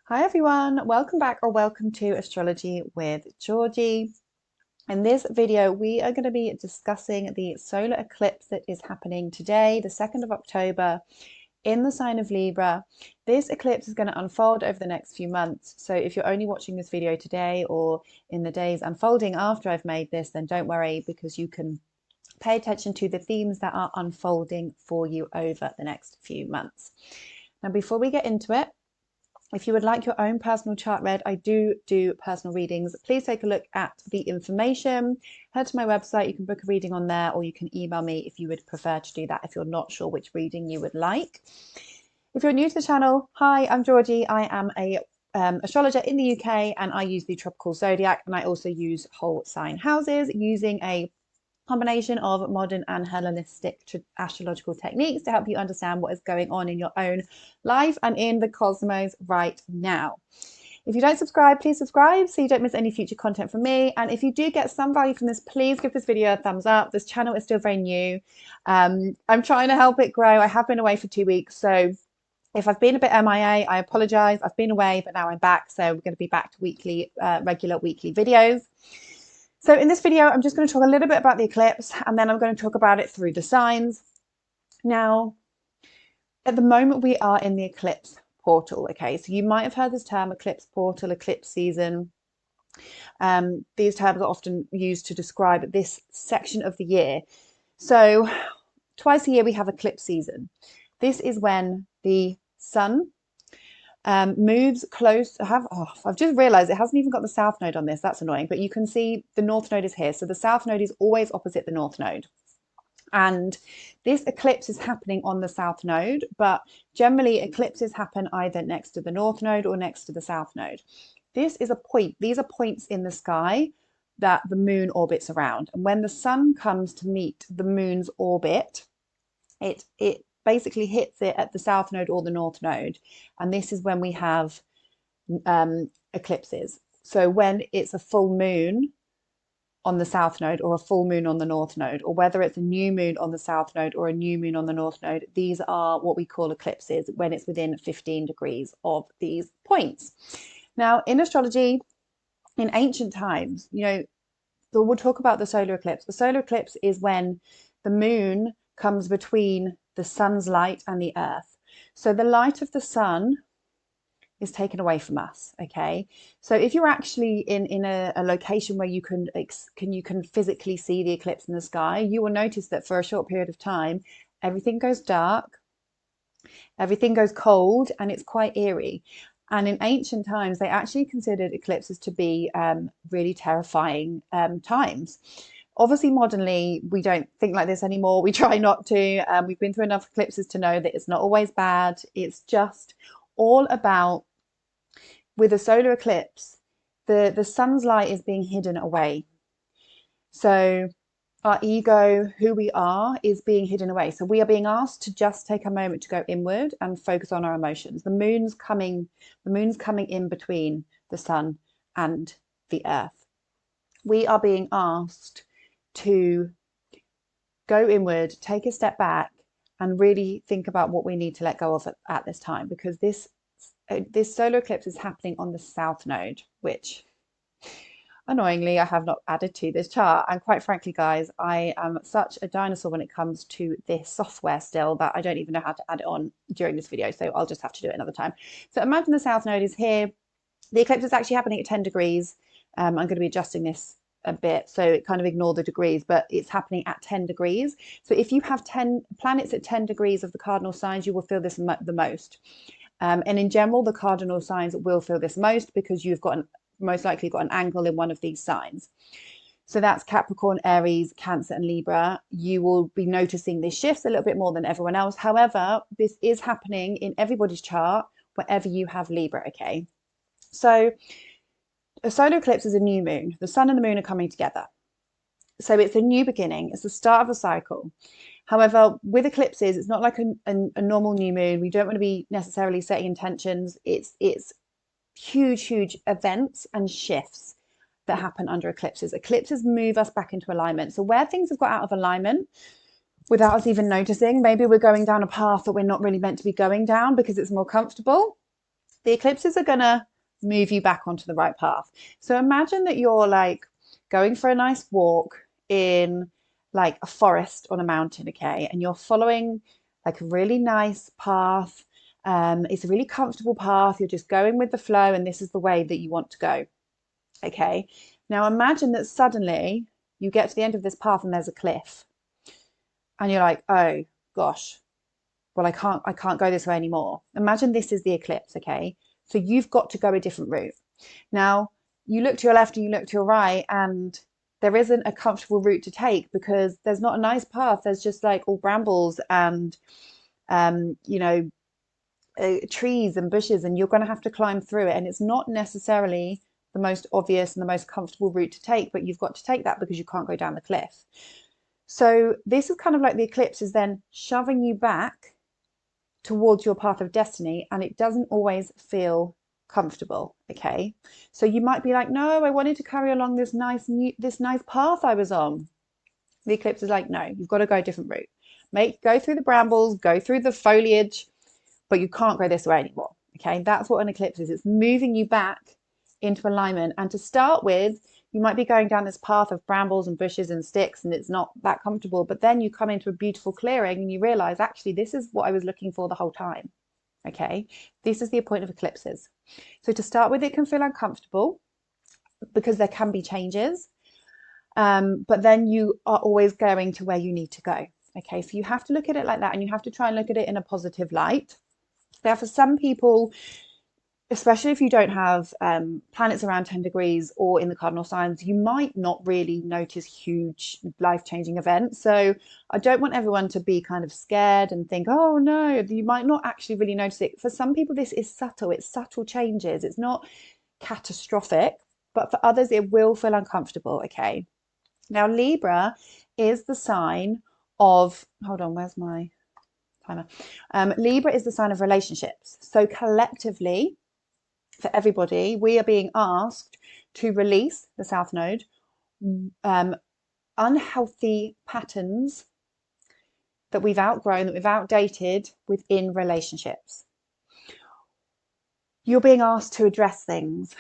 Hi everyone, welcome back or welcome to Astrology with Georgie. In this video, we are going to be discussing the solar eclipse that is happening today, the 2nd of October, in the sign of Libra. This eclipse is going to unfold over the next few months. So if you're only watching this video today or in the days unfolding after I've made this, then don't worry, because you can pay attention to the themes that are unfolding for you over the next few months. Now, before we get into it, if you would like your own personal chart read, I do personal readings. Please take a look at the information. Head to my website. You can book a reading on there, or you can email me if you would prefer to do that if you're not sure which reading you would like. If you're new to the channel, hi, I'm Georgie. I am a astrologer in the UK, and I use the tropical zodiac, and I also use whole sign houses using a combination of modern and Hellenistic astrological techniques to help you understand what is going on in your own life and in the cosmos right now. If you don't subscribe, please subscribe so you don't miss any future content from me. And if you do get some value from this, please give this video a thumbs up. This channel is still very new. I'm trying to help it grow. I have been away for 2 weeks, so if I've been a bit MIA, I apologize. I've been away, but now I'm back, so we're going to be back to regular weekly videos. So in this video, I'm just going to talk a little bit about the eclipse, and then I'm going to talk about it through the signs. Now, at the moment, we are in the eclipse portal, okay? So you might have heard this term, eclipse portal, eclipse season. These terms are often used to describe this section of the year. So twice a year, we have eclipse season. This is when the sun moves close. I've just realized it hasn't even got the south node on this. That's annoying, but you can see the north node is here. So the south node is always opposite the north node. And this eclipse is happening on the south node, but generally eclipses happen either next to the north node or next to the south node. This is a point. These are points in the sky that the moon orbits around. And when the sun comes to meet the moon's orbit, it basically hits it at the south node or the north node, and this is when we have eclipses. So when it's a full moon on the south node or a full moon on the north node, or whether it's a new moon on the south node or a new moon on the north node, these are what we call eclipses when it's within 15 degrees of these points. Now, in astrology, in ancient times, so we'll talk about the solar eclipse. The solar eclipse is when the moon comes between the sun's light and the earth. So the light of the sun is taken away from us, okay? So if you're actually in a location where you can physically see the eclipse in the sky, you will notice that for a short period of time, everything goes dark, everything goes cold, and it's quite eerie. And in ancient times, they actually considered eclipses to be really terrifying times. Obviously, modernly, we don't think like this anymore. We try not to. We've been through enough eclipses to know that it's not always bad. It's just all about, with a solar eclipse, the sun's light is being hidden away. So our ego, who we are, is being hidden away. So we are being asked to just take a moment to go inward and focus on our emotions. The moon's coming in between the sun and the earth. We are being asked to go inward, take a step back, and really think about what we need to let go of at this time, because this solar eclipse is happening on the south node, which annoyingly I have not added to this chart. And quite frankly, guys, I am such a dinosaur when it comes to this software still that I don't even know how to add it on during this video, so I'll just have to do it another time. So imagine the south node is here. The eclipse is actually happening at 10 degrees. I'm going to be adjusting this a bit, so kind of ignore the degrees, but it's happening at 10 degrees. So if you have 10 planets at 10 degrees of the cardinal signs, you will feel this the most. And in general, the cardinal signs will feel this most because you've got most likely got an angle in one of these signs. So that's Capricorn, Aries, Cancer, and Libra. You will be noticing this shifts a little bit more than everyone else. However, this is happening in everybody's chart wherever you have Libra, okay? So a solar eclipse is a new moon. The sun and the moon are coming together. So it's a new beginning. It's the start of a cycle. However, with eclipses, it's not like a normal new moon. We don't want to be necessarily setting intentions. It's huge events and shifts that happen under eclipses. Eclipses move us back into alignment. So where things have got out of alignment without us even noticing, maybe we're going down a path that we're not really meant to be going down because it's more comfortable, the eclipses are going to move you back onto the right path. So imagine that you're like going for a nice walk in like a forest on a mountain, okay, and you're following like a really nice path. It's a really comfortable path. You're just going with the flow, and this is the way that you want to go. Okay. Now imagine that suddenly you get to the end of this path and there's a cliff, and you're like, oh gosh, well, I can't go this way anymore. Imagine this is the eclipse. Okay. So you've got to go a different route. Now you look to your left and you look to your right, and there isn't a comfortable route to take because there's not a nice path. There's just like all brambles and, you know, trees and bushes, and you're going to have to climb through it. And it's not necessarily the most obvious and the most comfortable route to take, but you've got to take that because you can't go down the cliff. So this is kind of like the eclipse is then shoving you back towards your path of destiny, and it doesn't always feel comfortable. Okay, so you might be like, no, I wanted to carry along this nice path I was on. The eclipse is like, no, you've got to go a different route. Go through the brambles, go through the foliage, but you can't go this way anymore. Okay, that's what an eclipse is. It's moving you back into alignment. And to start with, you might be going down this path of brambles and bushes and sticks, and it's not that comfortable. But then you come into a beautiful clearing and you realize, actually, this is what I was looking for the whole time. Okay, this is the point of eclipses. So to start with, it can feel uncomfortable because there can be changes. But then you are always going to where you need to go. Okay, so you have to look at it like that, and you have to try and look at it in a positive light. Now, for some people, especially if you don't have planets around 10 degrees or in the cardinal signs, you might not really notice huge life-changing events. So I don't want everyone to be kind of scared and think, oh no, you might not actually really notice it. For some people, this is subtle. It's subtle changes. It's not catastrophic, but for others, it will feel uncomfortable. Okay. Now, Libra is the sign of, hold on, where's my timer? Libra is the sign of relationships. So collectively, for everybody, we are being asked to release the South Node, unhealthy patterns that we've outgrown, that we've outdated within relationships. You're being asked to address things.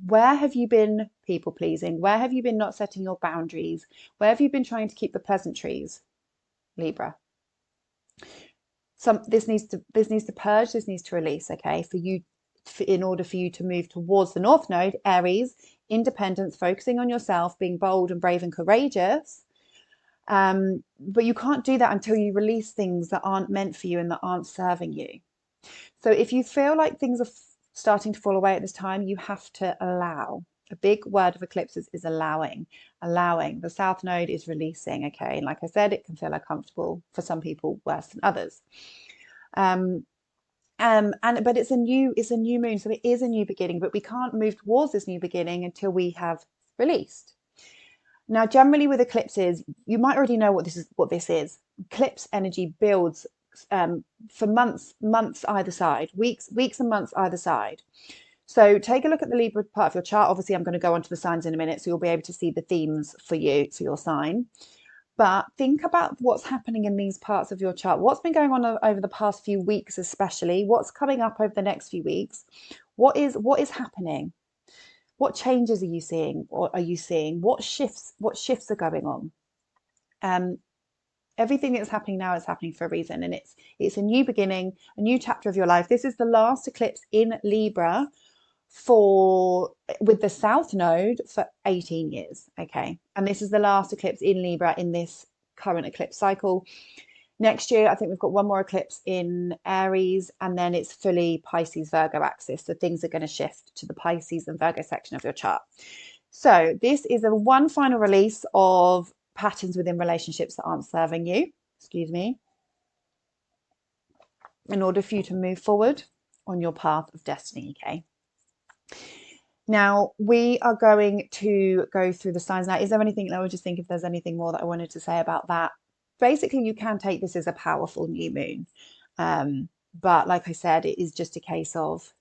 Where have you been people pleasing? Where have you been not setting your boundaries? Where have you been trying to keep the pleasantries, Libra? This needs to purge. This needs to release. Okay, in order for you to move towards the North Node, Aries, independence, focusing on yourself, being bold and brave and courageous. But you can't do that until you release things that aren't meant for you and that aren't serving you. So if you feel like things are starting to fall away at this time, you have to allow. A big word of eclipses is allowing. The South Node is releasing. Okay, and like I said, it can feel uncomfortable for some people, worse than others. But it's a new moon, so it is a new beginning. But we can't move towards this new beginning until we have released. Now, generally with eclipses, you might already know what this is. Eclipse energy builds for months either side, weeks and months either side. So take a look at the Libra part of your chart. Obviously, I'm going to go on to the signs in a minute, so you'll be able to see the themes for your sign. But think about what's happening in these parts of your chart. What's been going on over the past few weeks, especially? What's coming up over the next few weeks? What is happening? What changes are you seeing? What shifts are going on? Everything that's happening now is happening for a reason, and it's a new beginning, a new chapter of your life. This is the last eclipse in Libra with the South Node for 18 years. Okay, and this is the last eclipse in Libra in this current eclipse cycle. Next year, I think we've got one more eclipse in Aries, and then it's fully Pisces Virgo axis. So things are going to shift to the Pisces and Virgo section of your chart. So this is one final release of patterns within relationships that aren't serving you, in order for you to move forward on your path of destiny. Okay. Now we are going to go through the signs. Now, is there anything, I would just think if there's anything more that I wanted to say about that. Basically, you can take this as a powerful new moon. But like I said, it is just a case of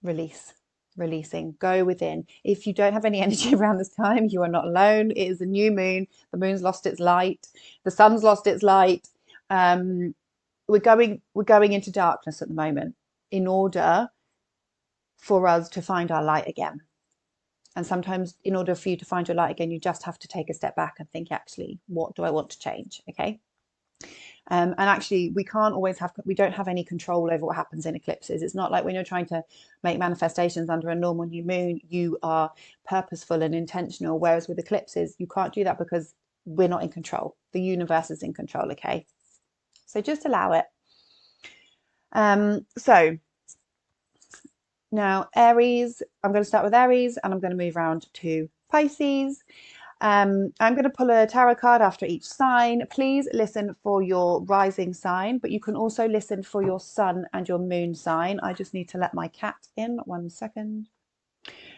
releasing, go within. If you don't have any energy around this time, you are not alone. It is a new moon. The moon's lost its light. The sun's lost its light. We're going into darkness at the moment. in order for us to find our light again. And sometimes in order for you to find your light again, you just have to take a step back and think, actually, what do I want to change? Okay. And actually, we don't have any control over what happens in eclipses. It's not like when you're trying to make manifestations under a normal new moon, you are purposeful and intentional. Whereas with eclipses, you can't do that because we're not in control. The universe is in control, okay? So just allow it. So now Aries, I'm going to start with Aries and I'm going to move around to Pisces. I'm going to pull a tarot card after each sign. Please listen for your rising sign, but you can also listen for your sun and your moon sign. I just need to let my cat in 1 second.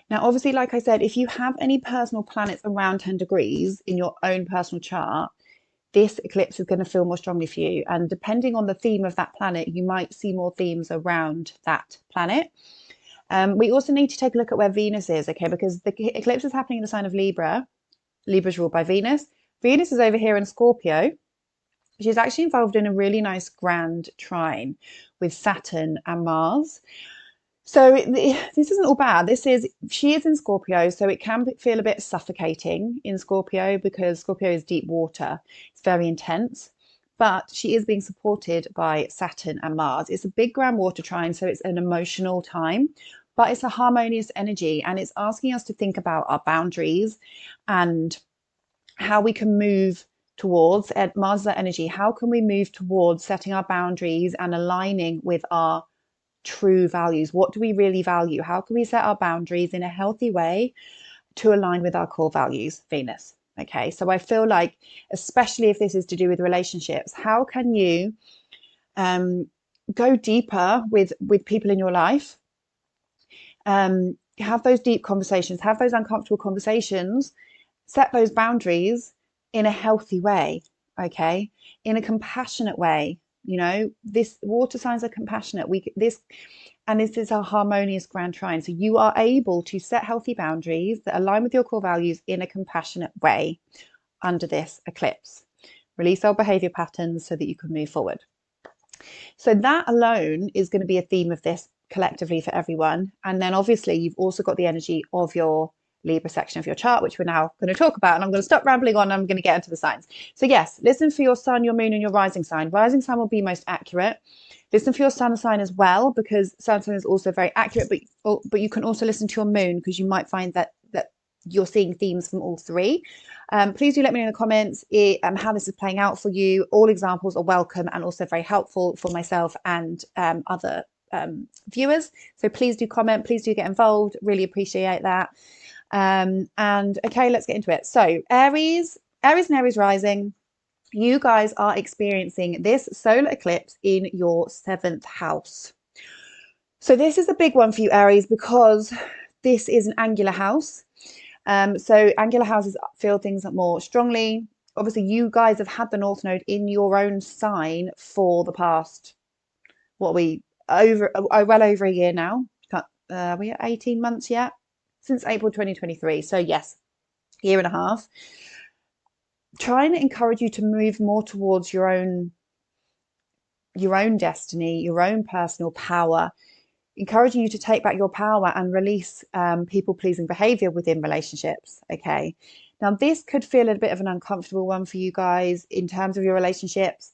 Now, obviously, like I said, if you have any personal planets around 10 degrees in your own personal chart, this eclipse is going to feel more strongly for you. And depending on the theme of that planet, you might see more themes around that planet. We also need to take a look at where Venus is, okay? Because the eclipse is happening in the sign of Libra. Libra is ruled by Venus. Venus is over here in Scorpio. She's actually involved in a really nice grand trine with Saturn and Mars. So this isn't all bad. She is in Scorpio, so it can feel a bit suffocating in Scorpio because Scorpio is deep water. It's very intense, but she is being supported by Saturn and Mars. It's a big grand water trine, so it's an emotional time, but it's a harmonious energy, and it's asking us to think about our boundaries and how we can move towards Mars' energy. How can we move towards setting our boundaries and aligning with our true values? What do we really value? How can we set our boundaries in a healthy way to align with our core values? Venus. Okay, so I feel like, especially if this is to do with relationships, how can you go deeper with people in your life? Have those deep conversations, have those uncomfortable conversations, set those boundaries in a healthy way, okay, in a compassionate way. You know, this water signs are compassionate. This is a harmonious grand trine. So you are able to set healthy boundaries that align with your core values in a compassionate way under this eclipse. Release old behavior patterns so that you can move forward. So that alone is going to be a theme of this collectively for everyone. And then obviously you've also got the energy of your Libra section of your chart, which we're now going to talk about. And I'm going to stop rambling on. I'm going to get into the signs. So yes, listen for your sun, your moon, and your rising sign. Rising sign will be most accurate. Listen for your sun sign as well, because sun sign is also very accurate. But you can also listen to your moon, because you might find that you're seeing themes from all three. Please do let me know in the comments how this is playing out for you. All examples are welcome and also very helpful for myself and other viewers. So please do comment. Please do get involved. Really appreciate that. And okay, let's get into it. So Aries and Aries rising, you guys are experiencing this solar eclipse in your 7th house. So this is a big one for you, Aries, because this is an angular house. So angular houses feel things more strongly. Obviously, you guys have had the North Node in your own sign for the past, well over a year now. Are we at 18 months yet? Since April 2023. So yes, year and a half. Trying to encourage you to move more towards your own destiny, your own personal power, encouraging you to take back your power and release people-pleasing behavior within relationships. Okay, now this could feel a bit of an uncomfortable one for you guys in terms of your relationships,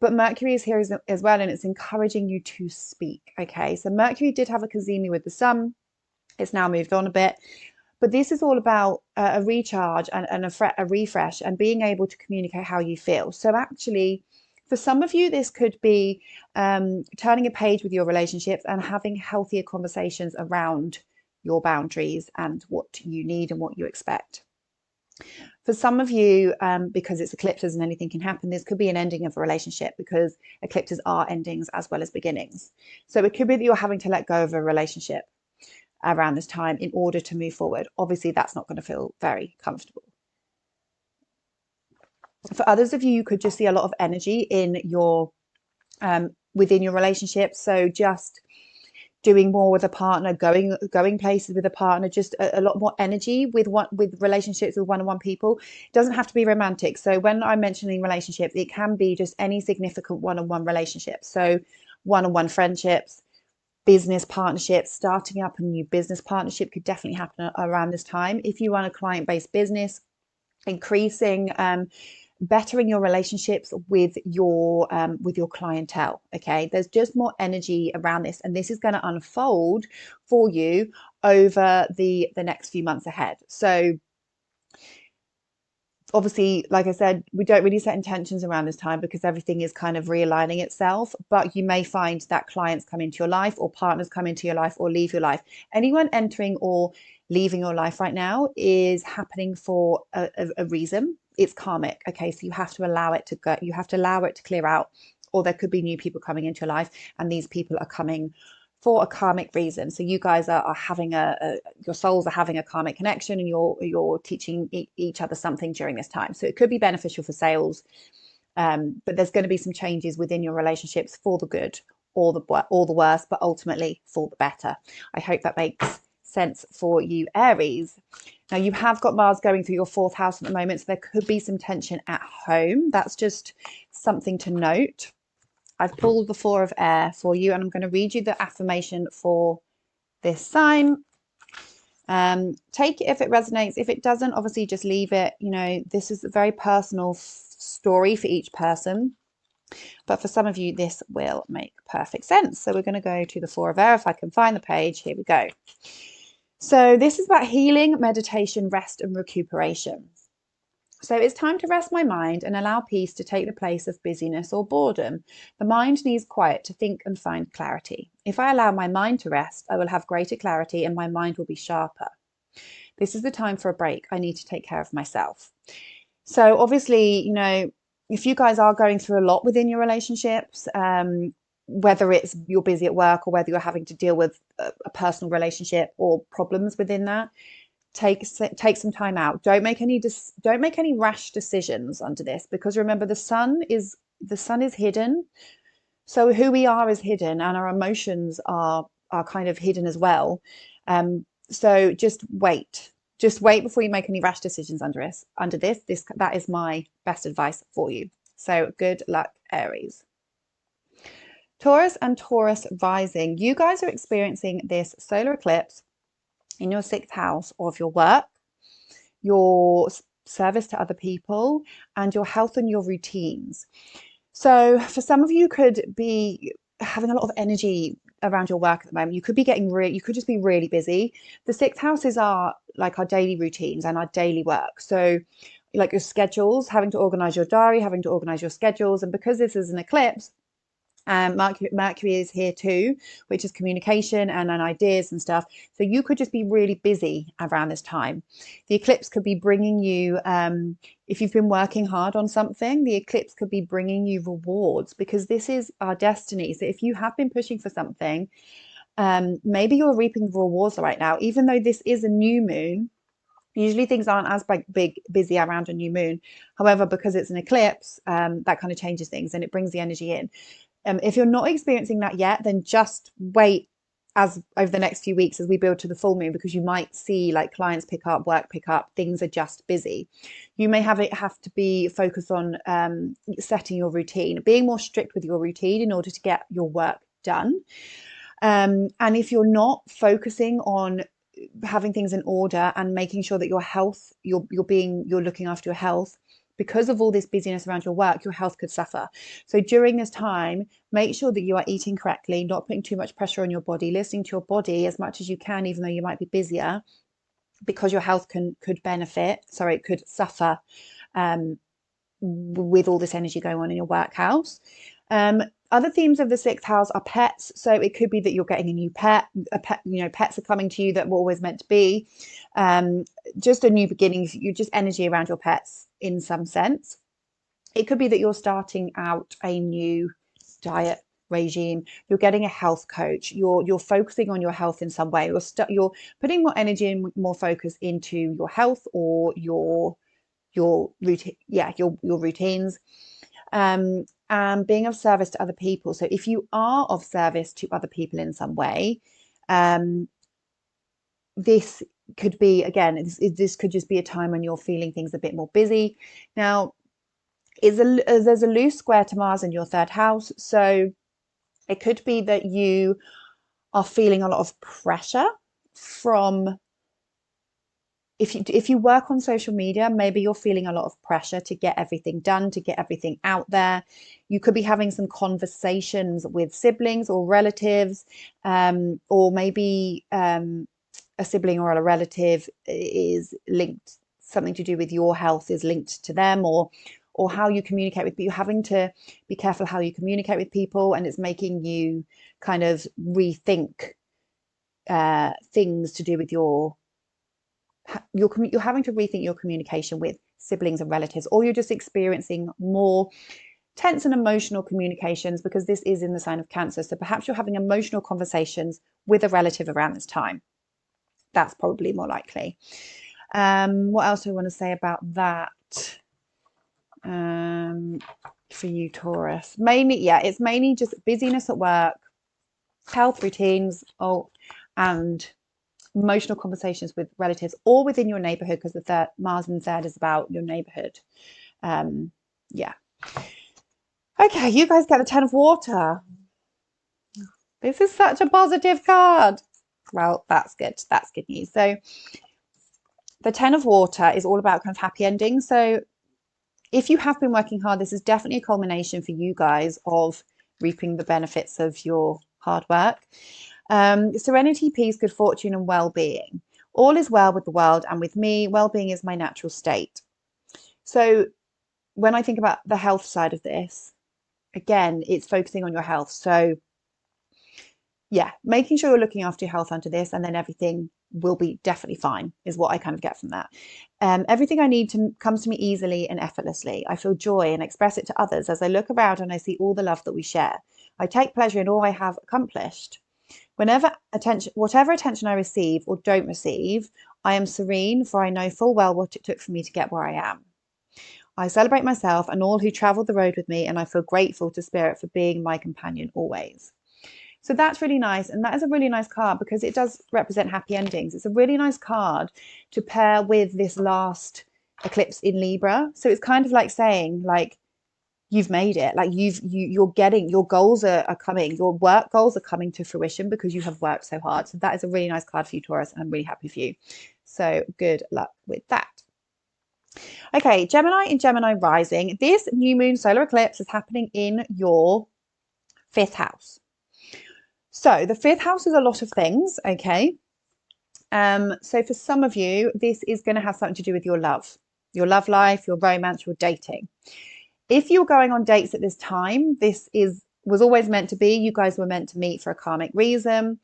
but Mercury is here as well, and it's encouraging you to speak. Okay, so Mercury did have a cazimi with the sun. It's now moved on a bit, but this is all about a recharge and a refresh and being able to communicate how you feel. So actually, for some of you, this could be turning a page with your relationships and having healthier conversations around your boundaries and what you need and what you expect. For some of you, because it's eclipses and anything can happen, this could be an ending of a relationship, because eclipses are endings as well as beginnings. So it could be that you're having to let go of a relationship around this time in order to move forward. Obviously, that's not going to feel very comfortable. For others of you, you could just see a lot of energy in your within your relationship. So just doing more with a partner, going places with a partner, just a lot more energy with relationships with one-on-one people. It doesn't have to be romantic. So when I'm mentioning relationships, it can be just any significant one-on-one relationships. So one-on-one friendships, business partnerships. Starting up a new business partnership could definitely happen around this time. If you run a client-based business, increasing, bettering your relationships with your clientele. Okay, there's just more energy around this, and this is going to unfold for you over the next few months ahead. So obviously, like I said, we don't really set intentions around this time because everything is kind of realigning itself, but you may find that clients come into your life, or partners come into your life, or leave your life. Anyone entering or leaving your life right now is happening for a reason. It's karmic. Okay, so you have to allow it to go, you have to allow it to clear out, or there could be new people coming into your life, and these people are coming for a karmic reason. So you guys are having your souls are having a karmic connection, and you're teaching each other something during this time. So it could be beneficial for sales, but there's going to be some changes within your relationships for the good or the worse, but ultimately for the better. I hope that makes sense for you, Aries. Now, you have got Mars going through your 4th house at the moment, so there could be some tension at home. That's just something to note. I've pulled the 4 of air for you, and I'm going to read you the affirmation for this sign. Take it if it resonates. If it doesn't, obviously just leave it. You know, this is a very personal story for each person, but for some of you, this will make perfect sense. So we're going to go to the 4 of air. If I can find the page, here we go. So this is about healing, meditation, rest, and recuperation. So it's time to rest my mind and allow peace to take the place of busyness or boredom. The mind needs quiet to think and find clarity. If I allow my mind to rest, I will have greater clarity and my mind will be sharper. This is the time for a break. I need to take care of myself. So obviously, you know, if you guys are going through a lot within your relationships, whether it's you're busy at work or whether you're having to deal with a personal relationship or problems within that, take some time out. Don't make any rash decisions under this, because remember, the sun is hidden. So who we are is hidden, and our emotions are kind of hidden as well. So just wait before you make any rash decisions under this. That is my best advice for you. So good luck, Aries. Taurus and Taurus rising, you guys are experiencing this solar eclipse in your 6th house of your work, your service to other people, and your health and your routines. So for some of you, could be having a lot of energy around your work at the moment. You could be you could just be really busy. The 6th houses are like our daily routines and our daily work. So like your schedules, having to organize your diary, having to organize your schedules. And because this is an eclipse, Mercury is here too, which is communication and ideas and stuff. So you could just be really busy around this time. The eclipse could be bringing you, if you've been working hard on something, the eclipse could be bringing you rewards, because this is our destiny. So if you have been pushing for something, maybe you're reaping the rewards right now, even though this is a new moon. Usually things aren't as busy around a new moon. However, because it's an eclipse, that kind of changes things and it brings the energy in. If you're not experiencing that yet, then just wait over the next few weeks as we build to the full moon, because you might see like clients pick up, work pick up, things are just busy. You may have to be focused on setting your routine, being more strict with your routine in order to get your work done. And if you're not focusing on having things in order and making sure that your health, you're looking after your health, because of all this busyness around your work, your health could suffer. So during this time, make sure that you are eating correctly, not putting too much pressure on your body, listening to your body as much as you can, even though you might be busier, because your health could suffer with all this energy going on in your work house. Other themes of the 6th house are pets. So it could be that you're getting a new pet, pets are coming to you that were always meant to be. Just a new beginning, you just energy around your pets in some sense. It could be that you're starting out a new diet regime, you're getting a health coach, you're focusing on your health in some way, you're putting more energy and more focus into your health or your routine, your routines. And being of service to other people. So if you are of service to other people in some way, this could be, again, this could just be a time when you're feeling things a bit more busy. Now, there's a loose square to Mars in your 3rd house. So it could be that you are feeling a lot of pressure from, if you work on social media, maybe you're feeling a lot of pressure to get everything done, to get everything out there. You could be having some conversations with siblings or relatives, or maybe a sibling or a relative is linked, something to do with your health is linked to them, or how you communicate with people. You're having to be careful how you communicate with people, and it's making you kind of rethink things to do with you're having to rethink your communication with siblings and relatives, or you're just experiencing more tense and emotional communications because this is in the sign of Cancer. So perhaps you're having emotional conversations with a relative around this time. That's probably more likely. What else do I want to say about that? For you, Taurus, it's mainly just busyness at work, health routines, and emotional conversations with relatives or within your neighborhood, because the Mars in the third is about your neighborhood. Yeah. Okay, you guys get the Ten of Water. This is such a positive card. Well, that's good. That's good news. So the Ten of Water is all about kind of happy endings. So if you have been working hard, this is definitely a culmination for you guys of reaping the benefits of your hard work. Serenity, peace, good fortune, and well-being. All is well with the world and with me. Well-being is my natural state. So when I think about the health side of this, again, it's focusing on your health. So yeah, making sure you're looking after your health under this, and then everything will be definitely fine, is what I kind of get from that. Everything I need comes to me easily and effortlessly. I feel joy and express it to others as I look around and I see all the love that we share. I take pleasure in all I have accomplished. Whatever attention I receive or don't receive, I am serene, for I know full well what it took for me to get where I am. I celebrate myself and all who traveled the road with me, and I feel grateful to Spirit for being my companion always. So that's really nice. And that is a really nice card because it does represent happy endings. It's a really nice card to pair with this last eclipse in Libra. So it's kind of like saying, like, you've made it, like you're getting, your goals are coming, your work goals are coming to fruition because you have worked so hard. So that is a really nice card for you, Taurus, and I'm really happy for you. So good luck with that. Okay, Gemini and Gemini rising. This new moon solar eclipse is happening in your 5th house. So the 5th house is a lot of things, okay? So for some of you, this is going to have something to do with your love life, your romance, your dating. If you're going on dates at this time, this was always meant to be. You guys were meant to meet for a karmic reason.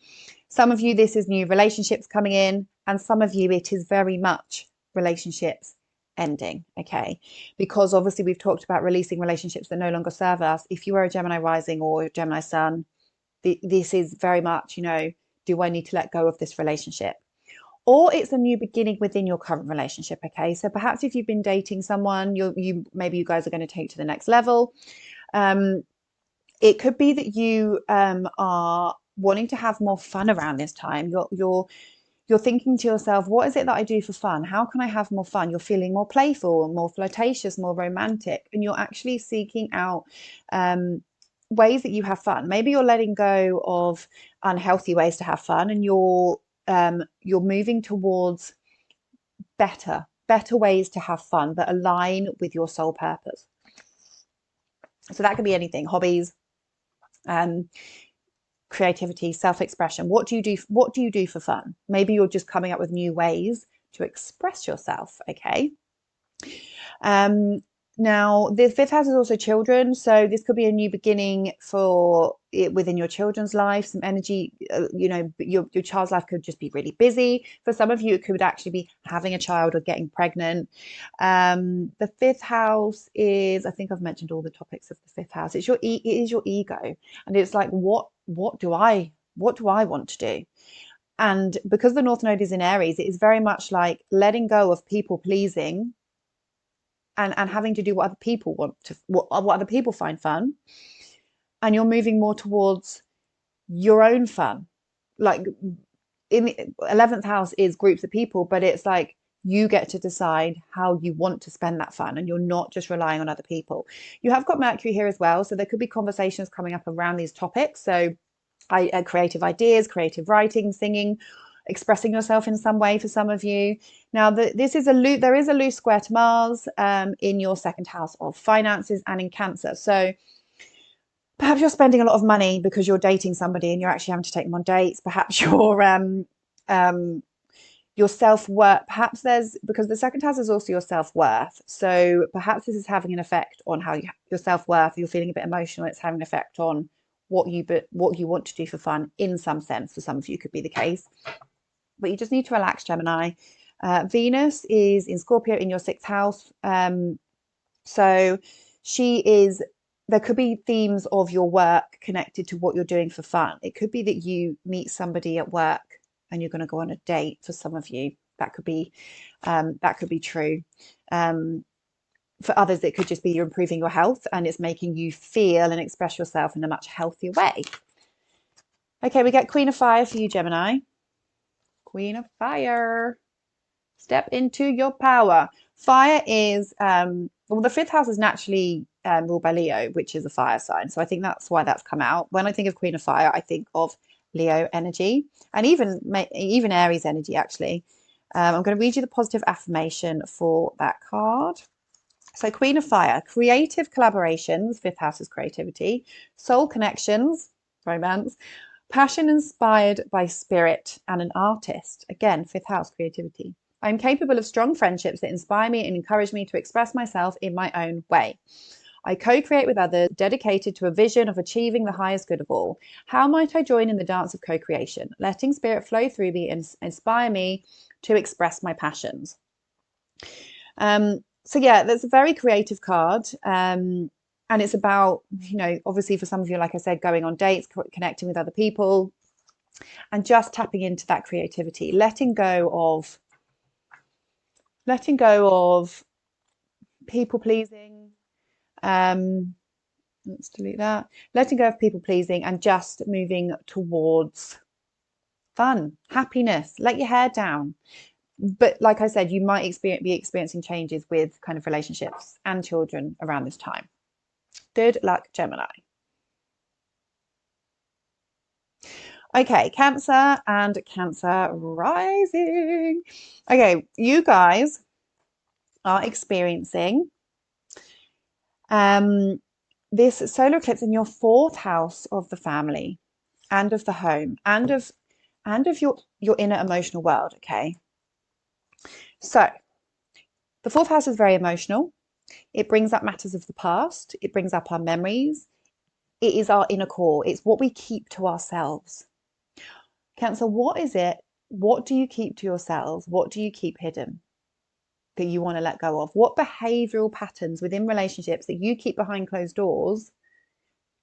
Some of you, this is new relationships coming in, and some of you, it is very much relationships ending, okay? Because obviously we've talked about releasing relationships that no longer serve us. If you are a Gemini rising or Gemini sun, this is very much, do I need to let go of this relationship? Or it's a new beginning within your current relationship, okay? So perhaps if you've been dating someone, maybe you guys are going to take to the next level. It could be that you are wanting to have more fun around this time. You're thinking to yourself, what is it that I do for fun? How can I have more fun? You're feeling more playful, more flirtatious, more romantic, and you're actually seeking out ways that you have fun. Maybe you're letting go of unhealthy ways to have fun, and you're moving towards better ways to have fun that align with your soul purpose. So that could be anything: hobbies, creativity, self-expression. What do you do for fun? Maybe you're just coming up with new ways to express yourself, okay? Now, the 5th house is also children, so this could be a new beginning for it within your children's life. Some energy, your child's life could just be really busy. For some of you, it could actually be having a child or getting pregnant. The 5th house is, I think I've mentioned all the topics of the 5th house. It is your ego, and it's like, what do I want to do? And because the North Node is in Aries, it is very much like letting go of people pleasing and having to do what other people what other people find fun, and you're moving more towards your own fun. Like in the 11th house is groups of people, but it's like you get to decide how you want to spend that fun, and you're not just relying on other people. You have got Mercury here as well, so there could be conversations coming up around these topics. So creative ideas, creative writing, singing, expressing yourself in some way for some of you. Now, there is a loose square to Mars in your second house of finances and in Cancer. So perhaps you're spending a lot of money because you're dating somebody and you're actually having to take them on dates. Perhaps your self-worth, perhaps because the second house is also your self-worth. So perhaps this is having an effect on how your self-worth, you're feeling a bit emotional. It's having an effect on what you want to do for fun in some sense. For some of you could be the case, but you just need to relax, Gemini. Venus is in Scorpio in your sixth house. So there could be themes of your work connected to what you're doing for fun. It could be that you meet somebody at work and you're going to go on a date. For some of you, that could be true. For others, it could just be you're improving your health and it's making you feel and express yourself in a much healthier way. Okay, we get Queen of Fire for you, Gemini. Queen of Fire. Step into your power. Fire is, well, the fifth house is naturally ruled by Leo, which is a fire sign. So I think that's why that's come out. When I think of Queen of Fire, I think of Leo energy and even Aries energy, actually. I'm going to read you the positive affirmation for that card. So Queen of Fire, creative collaborations, fifth house is creativity, soul connections, romance, passion inspired by spirit, and an artist. Again, fifth house, creativity. I'm capable of strong friendships that inspire me and encourage me to express myself in my own way. I co-create with others, dedicated to a vision of achieving the highest good of all. How might I join in the dance of co-creation, letting spirit flow through me and inspire me to express my passions? So yeah, that's a very creative card. And it's about, obviously for some of you, like I said, going on dates, connecting with other people, and just tapping into that creativity, letting go of people pleasing. Let's delete that. Letting go of people pleasing and just moving towards fun, happiness. Let your hair down. But like I said, you might be experiencing changes with kind of relationships and children around this time. Good luck, Gemini. Okay, Cancer and Cancer rising. Okay, you guys are experiencing this solar eclipse in your fourth house of the family and of the home and of your inner emotional world. Okay, so the fourth house is very emotional. It brings up matters of the past. It brings up our memories. It is our inner core. It's what we keep to ourselves. Cancer, what is it? What do you keep to yourselves? What do you keep hidden that you want to let go of? What behavioral patterns within relationships that you keep behind closed doors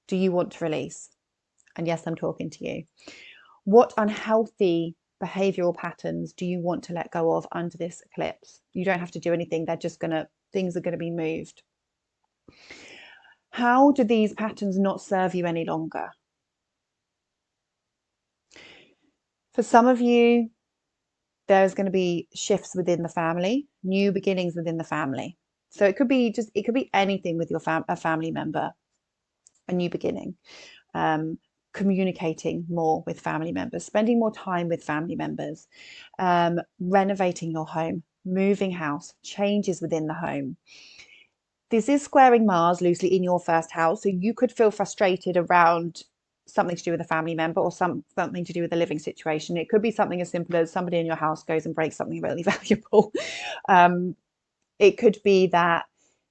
do you want to release? And yes, I'm talking to you. What unhealthy behavioral patterns do you want to let go of under this eclipse? You don't have to do anything. Things are going to be moved. How do these patterns not serve you any longer? For some of you, there's going to be shifts within the family, new beginnings within the family. So it could be anything with a family member, a new beginning, communicating more with family members, spending more time with family members, renovating your home, moving house, changes within the home. This is squaring Mars loosely in your first house, so you could feel frustrated around something to do with a family member or something to do with a living situation. It could be something as simple as somebody in your house goes and breaks something really valuable. It could be that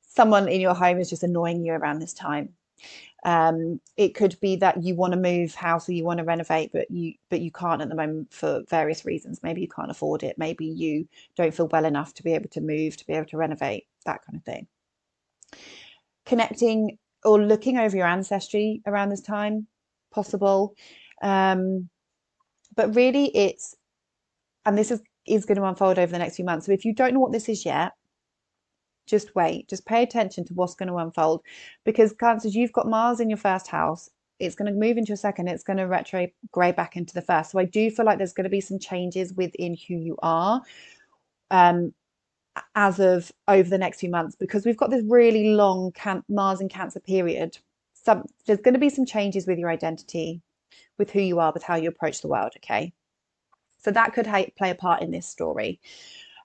someone in your home is just annoying you around this time. It could be that you want to move house or you want to renovate, but you can't at the moment for various reasons. Maybe you can't afford it. Maybe you don't feel well enough to be able to move, to be able to renovate, that kind of thing. Connecting or looking over your ancestry around this time, possible. But really this is going to unfold over the next few months. So if you don't know what this is yet, just wait, just pay attention to what's going to unfold, because Cancers, you've got Mars in your first house. It's going to move into your second. It's going to retrograde back into the first. So I do feel like there's going to be some changes within who you are as of over the next few months, because we've got this really long Mars in Cancer period. There's going to be some changes with your identity. with who you are, with how you approach the world, okay? So that could play a part in this story.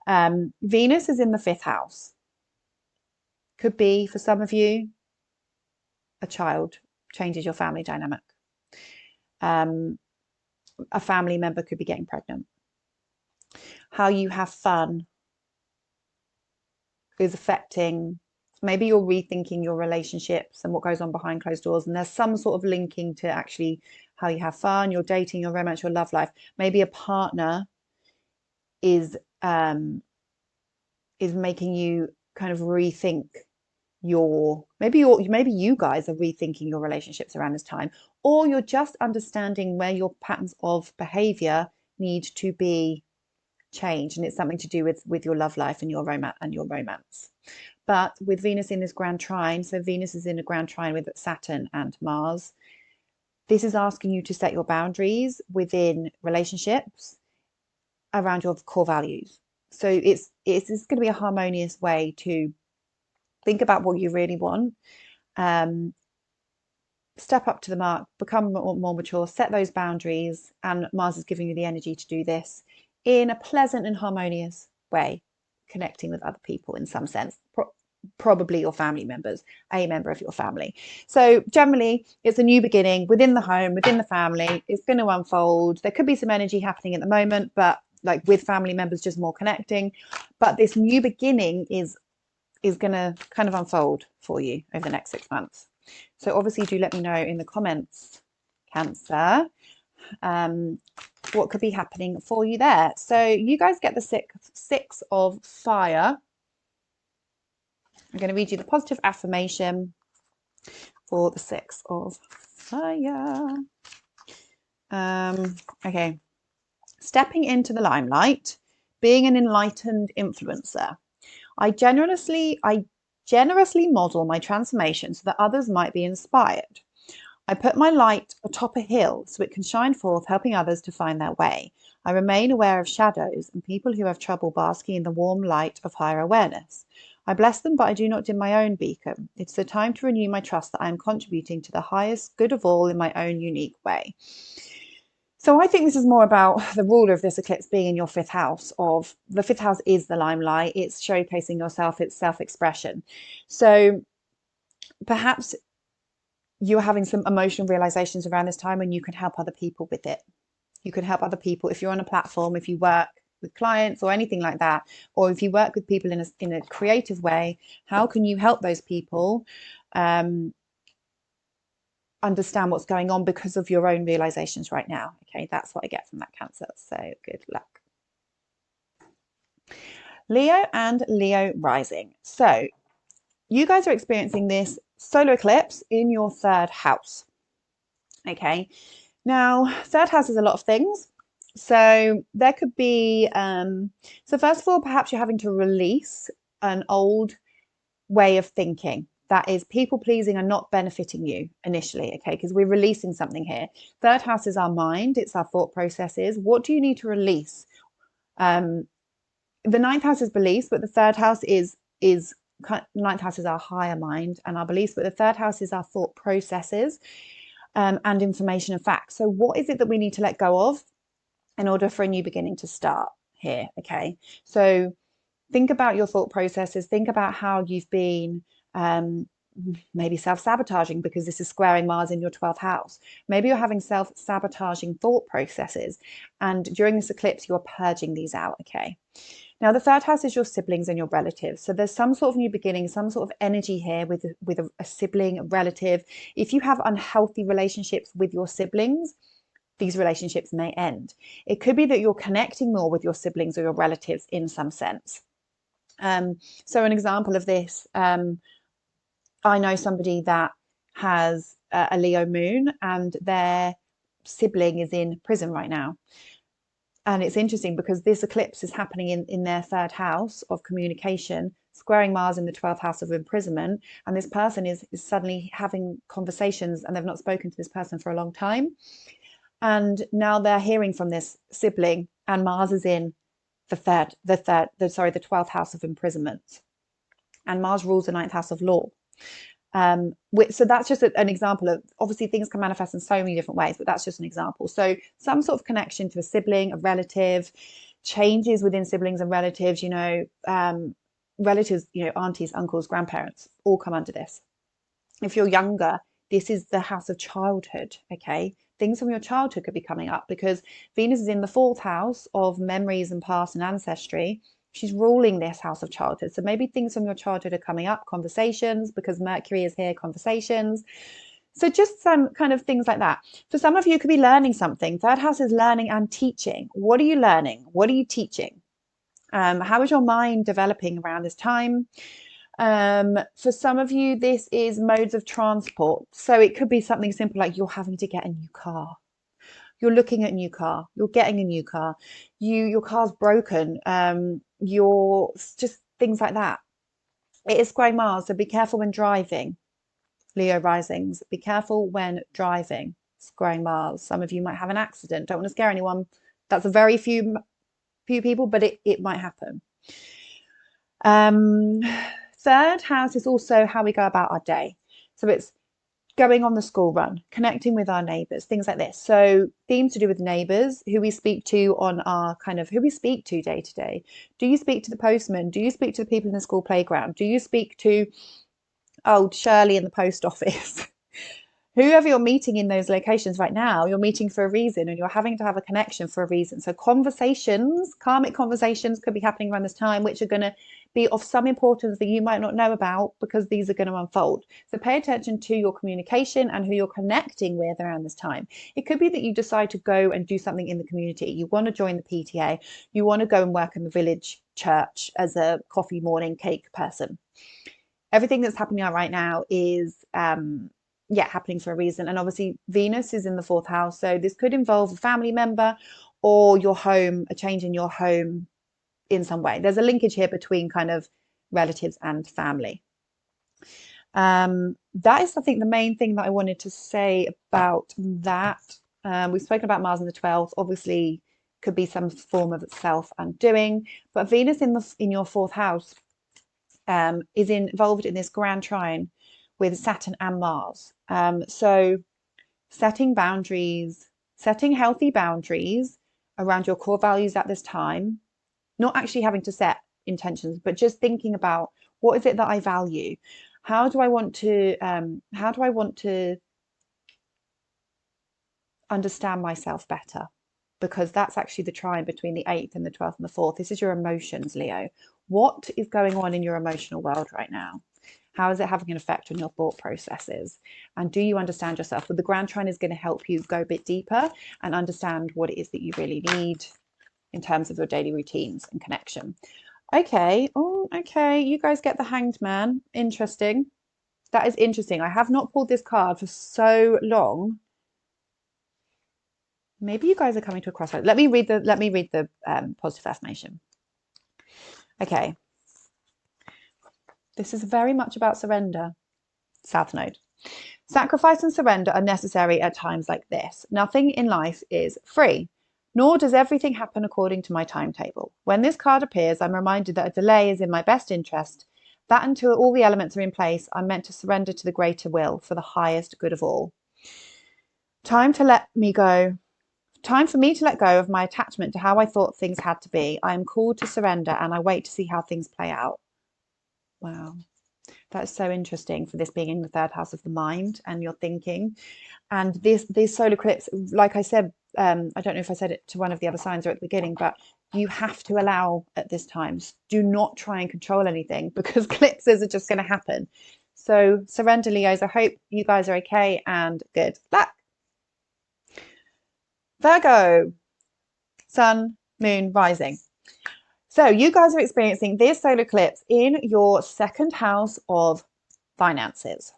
Venus is in the 5th house. Could be, for some of you, a child changes your family dynamic. A family member could be getting pregnant. How you have fun is affecting, maybe you're rethinking your relationships and what goes on behind closed doors, and there's some sort of linking to actually how you have fun, your dating, your romance, your love life. Maybe a partner is making you kind of rethink maybe you guys are rethinking your relationships around this time, or you're just understanding where your patterns of behavior need to be changed, and it's something to do with your love life and your romance. But with Venus in this grand trine, so Venus is in a grand trine with Saturn and Mars, this is asking you to set your boundaries within relationships around your core values. So it's going to be a harmonious way to think about what you really want, step up to the mark, become more mature, set those boundaries, and Mars is giving you the energy to do this in a pleasant and harmonious way, connecting with other people in some sense, probably your family members, a member of your family. So generally, it's a new beginning within the home, within the family. It's going to unfold. There could be some energy happening at the moment, but like with family members, just more connecting. But this new beginning is going to kind of unfold for you over the next 6 months. So obviously do let me know in the comments, Cancer, what could be happening for you there. So you guys get the six of fire. I'm going to read you the positive affirmation for the 6 of fire. Okay. Stepping into the limelight, being an enlightened influencer. I generously model my transformation so that others might be inspired. I put my light atop a hill so it can shine forth, helping others to find their way. I remain aware of shadows and people who have trouble basking in the warm light of higher awareness. I bless them, but I do not dim my own beacon. It's the time to renew my trust that I am contributing to the highest good of all in my own unique way. So I think this is more about the ruler of this eclipse being in your 5th house. The 5th house is the limelight. It's showcasing yourself. It's self-expression. So perhaps you're having some emotional realizations around this time, and you can help other people with it. You can help other people if you're on a platform, if you work with clients or anything like that, or if you work with people in a creative way. How can you help those people understand what's going on because of your own realizations right now? Okay, that's what I get from that, Cancer. So good luck. Leo and Leo rising. So you guys are experiencing this solar eclipse in your 3rd house. Okay, now 3rd house is a lot of things. So there could be, so first of all, perhaps you're having to release an old way of thinking that is people pleasing and not benefiting you initially, okay, because we're releasing something here. 3rd house is our mind, it's our thought processes. What do you need to release? The 9th house is beliefs, but the 3rd house is 9th house is our higher mind and our beliefs, but the 3rd house is our thought processes and information and facts. So what is it that we need to let go of in order for a new beginning to start here? Okay, so think about your thought processes. Think about how you've been maybe self-sabotaging, because this is squaring Mars in your 12th house. Maybe you're having self-sabotaging thought processes, and during this eclipse you're purging these out. Okay, now the 3rd house is your siblings and your relatives. So there's some sort of new beginning, some sort of energy here with a sibling, a relative. If you have unhealthy relationships with your siblings, these relationships may end. It could be that you're connecting more with your siblings or your relatives in some sense. So an example of this, I know somebody that has a Leo moon and their sibling is in prison right now. And it's interesting because this eclipse is happening in their 3rd house of communication, squaring Mars in the 12th house of imprisonment. And this person is suddenly having conversations, and they've not spoken to this person for a long time. And now they're hearing from this sibling, and Mars is in the 12th house of imprisonment. And Mars rules the 9th house of law. So that's just an example of, obviously things can manifest in so many different ways, but that's just an example. So some sort of connection to a sibling, a relative, changes within siblings and relatives, relatives, aunties, uncles, grandparents, all come under this. If you're younger, this is the house of childhood, okay? Things from your childhood could be coming up because Venus is in the fourth house of memories and past and ancestry. She's ruling this house of childhood. So maybe things from your childhood are coming up, conversations, because Mercury is here, conversations. So just some kind of things like that. For some of you, could be learning something. Third house is learning and teaching. What are you learning? What are you teaching? How is your mind developing around this time? For some of you, this is modes of transport. So it could be something simple like you're having to get a new car. You're looking at a new car. You're getting a new car. Your car's broken. You're just things like that. It is squaring Mars, so be careful when driving. Leo risings, be careful when driving. Squaring Mars. Some of you might have an accident. Don't want to scare anyone. That's a very few people, but it might happen. Third house is also how we go about our day. So it's going on the school run, connecting with our neighbours, things like this. So themes to do with neighbours, who we speak to on our who we speak to day to day. Do you speak to the postman? Do you speak to the people in the school playground? Do you speak to old Shirley in the post office? Whoever you're meeting in those locations right now, you're meeting for a reason and you're having to have a connection for a reason. So conversations, karmic conversations could be happening around this time, which are going to be of some importance that you might not know about because these are going to unfold. So pay attention to your communication and who you're connecting with around this time. It could be that you decide to go and do something in the community. You want to join the PTA. You want to go and work in the village church as a coffee morning cake person. Everything that's happening right now is happening for a reason. And obviously Venus is in the fourth house. So this could involve a family member or your home, a change in your home in some way. There's a linkage here between kind of relatives and family. That is, I think, the main thing that I wanted to say about that. We've spoken about Mars in the 12th, obviously could be some form of self-undoing, but Venus in your fourth house is involved in this grand trine with Saturn and Mars. So setting boundaries, setting healthy boundaries around your core values at this time, not actually having to set intentions, but just thinking about what is it that I value? How do I want to understand myself better? Because that's actually the trine between the 8th and the 12th and the 4th. This is your emotions, Leo. What is going on in your emotional world right now? How is it having an effect on your thought processes? And do you understand yourself? Well, the grand trine is going to help you go a bit deeper and understand what it is that you really need in terms of your daily routines and connection. Okay. Oh, okay. You guys get the Hanged Man. Interesting. That is interesting. I have not pulled this card for so long. Maybe you guys are coming to a crossroads. Let me read the positive affirmation. Okay. This is very much about surrender. South Node. Sacrifice and surrender are necessary at times like this. Nothing in life is free, nor does everything happen according to my timetable. When this card appears, I'm reminded that a delay is in my best interest, that until all the elements are in place, I'm meant to surrender to the greater will for the highest good of all. Time for me to let go of my attachment to how I thought things had to be. I am called to surrender and I wait to see how things play out. Wow. That's so interesting for this being in the third house of the mind and your thinking. And this solar eclipse, like I said, I don't know if I said it to one of the other signs or at the beginning, but you have to allow at this time. Do not try and control anything because eclipses are just going to happen. So surrender, Leos. I hope you guys are okay and good luck. Virgo, Sun, Moon, Rising. So you guys are experiencing this solar eclipse in your second house of finances,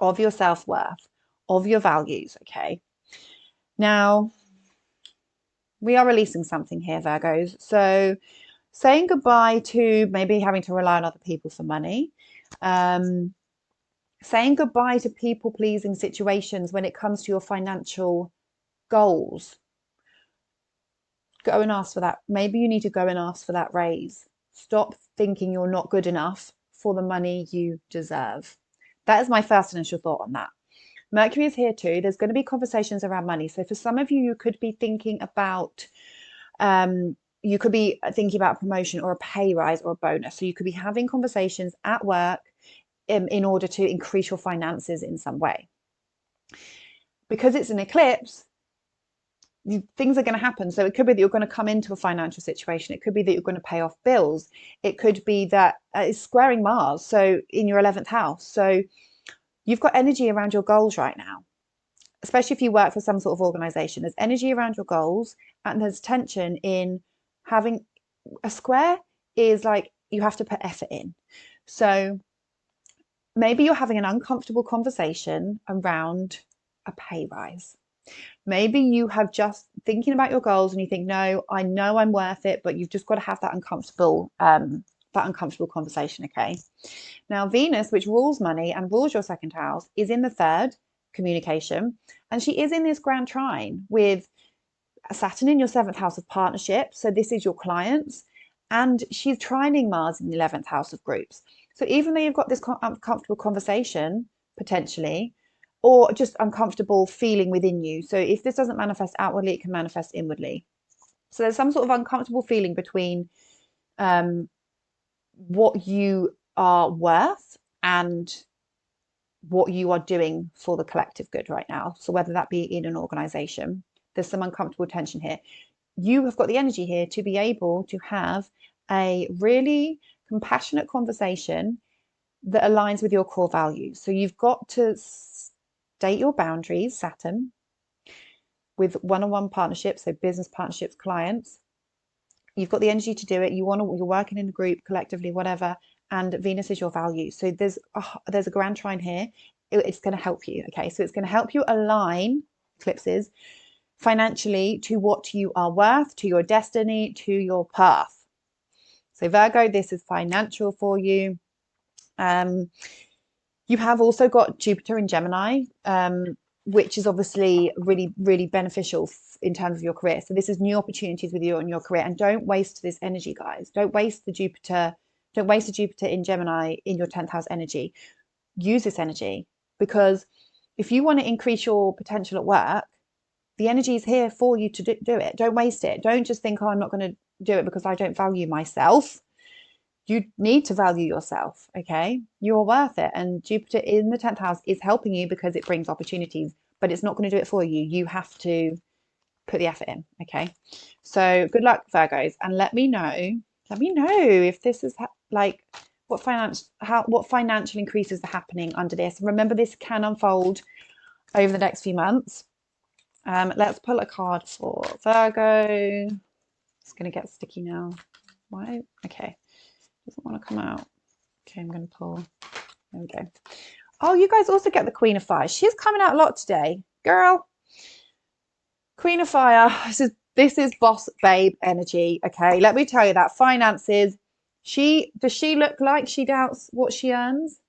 of your self-worth, of your values, okay? Now, we are releasing something here, Virgos. So saying goodbye to maybe having to rely on other people for money, saying goodbye to people-pleasing situations when it comes to your financial goals. Go and ask for that. Maybe you need to go and ask for that raise. Stop thinking you're not good enough for the money you deserve. That is my first initial thought on that. Mercury is here too. There's going to be conversations around money. So for some of you, you could be thinking about a promotion or a pay rise or a bonus. So you could be having conversations at work in order to increase your finances in some way. Because it's an eclipse, things are going to happen. So it could be that you're going to come into a financial situation. It could be that you're going to pay off bills. It could be that it's squaring Mars, so in your 11th house. So you've got energy around your goals right now, especially if you work for some sort of organization. There's energy around your goals, and there's tension in having a square is like you have to put effort in. So maybe you're having an uncomfortable conversation around a pay rise. Maybe you have just thinking about your goals and you think, no, I know I'm worth it, but you've just got to have that uncomfortable conversation. Okay. Now, Venus, which rules money and rules your second house, is in the third, communication, and she is in this grand trine with Saturn in your seventh house of partnership. So this is your clients, and she's trining Mars in the 11th house of groups. So even though you've got this uncomfortable conversation potentially, or just uncomfortable feeling within you. So if this doesn't manifest outwardly, it can manifest inwardly. So there's some sort of uncomfortable feeling between what you are worth and what you are doing for the collective good right now. So whether that be in an organization, there's some uncomfortable tension here. You have got the energy here to be able to have a really compassionate conversation that aligns with your core values. So you've got to state your boundaries, Saturn, with one-on-one partnerships, so business partnerships, clients. You've got the energy to do it. You're working in a group, collectively, whatever, and Venus is your value. So there's a grand trine here. It's going to help you. Okay, so it's going to help you align eclipses financially to what you are worth, to your destiny, to your path. So Virgo, this is financial for you. You have also got Jupiter in Gemini, which is obviously really, really beneficial in terms of your career. So this is new opportunities with you in your career. And don't waste this energy, guys. Don't waste the Jupiter in Gemini in your 10th house energy. Use this energy, because if you want to increase your potential at work, the energy is here for you to do it. Don't waste it. Don't just think, oh, I'm not going to do it because I don't value myself. You need to value yourself, okay? You're worth it. And Jupiter in the 10th house is helping you because it brings opportunities, but it's not going to do it for you. You have to put the effort in, okay? So good luck, Virgos, and let me know if this is what financial increases are happening under this. And remember, this can unfold over the next few months. Let's pull a card for Virgo. It's going to get sticky now. Why? Okay. Doesn't want to come out. Okay, I'm going to pull. There we go. Oh, you guys also get the Queen of Fire. She's coming out a lot today. Girl. Queen of Fire. This is boss babe energy. Okay, let me tell you that. Finances. Does she look like she doubts what she earns?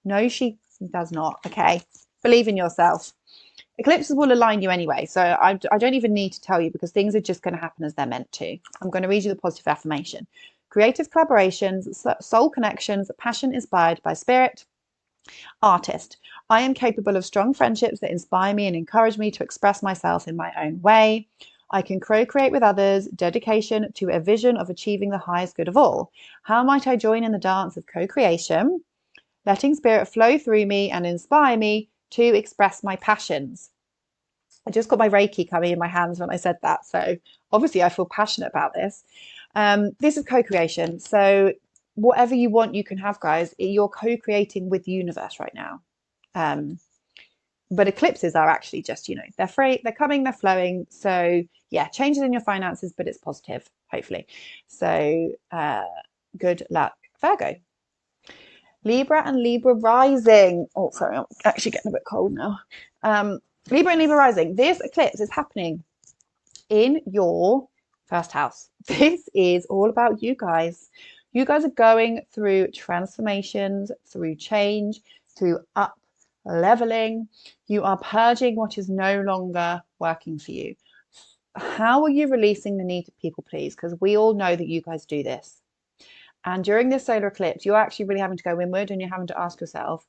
No, she does not. Okay. Believe in yourself. Eclipses will align you anyway. So I don't even need to tell you, because things are just going to happen as they're meant to. I'm going to read you the positive affirmation. Creative collaborations, soul connections, passion inspired by spirit. Artist. I am capable of strong friendships that inspire me and encourage me to express myself in my own way. I can co-create with others. Dedication to a vision of achieving the highest good of all. How might I join in the dance of co-creation? Letting spirit flow through me and inspire me to express my passions. I just got my Reiki coming in my hands when I said that. So obviously I feel passionate about this. This is co-creation. So whatever you want, you can have, guys. You're co-creating with the universe right now. But eclipses are actually just, they're free, they're coming, they're flowing. So yeah, changes in your finances, but it's positive, hopefully. So good luck, Virgo. Libra and Libra rising. Oh, sorry, I'm actually getting a bit cold now. Libra and Libra rising. This eclipse is happening in your first house. This is all about you guys. You guys are going through transformations, through change, through up leveling. You are purging what is no longer working for you. How are you releasing the need to people please? Because we all know that you guys do this. And during this solar eclipse, you're actually really having to go inward, and you're having to ask yourself,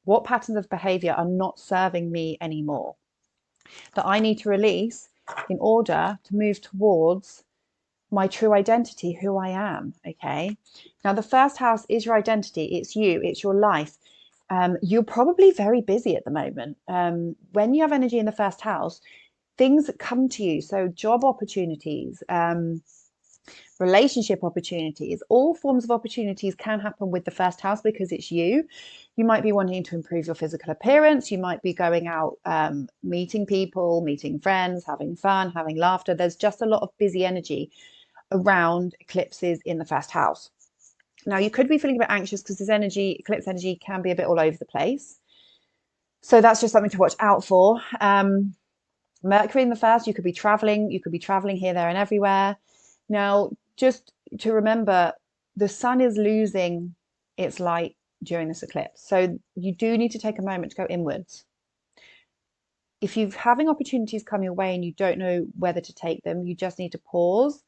what patterns of behavior are not serving me anymore that I need to release in order to move towards my true identity, who I am. Okay. Now, the first house is your identity. It's you, it's your life. You're probably very busy at the moment. When you have energy in the first house, things come to you. So job opportunities, relationship opportunities, all forms of opportunities can happen with the first house because it's you. You might be wanting to improve your physical appearance. You might be going out, meeting people, meeting friends, having fun, having laughter. There's just a lot of busy energy around eclipses in the first house. Now, you could be feeling a bit anxious because this energy, eclipse energy, can be a bit all over the place. So that's just something to watch out for. Mercury in the first, you could be traveling here, there, and everywhere. Now, just to remember, the sun is losing its light during this eclipse. So you do need to take a moment to go inwards. If you're having opportunities come your way and you don't know whether to take them, you just need to pause,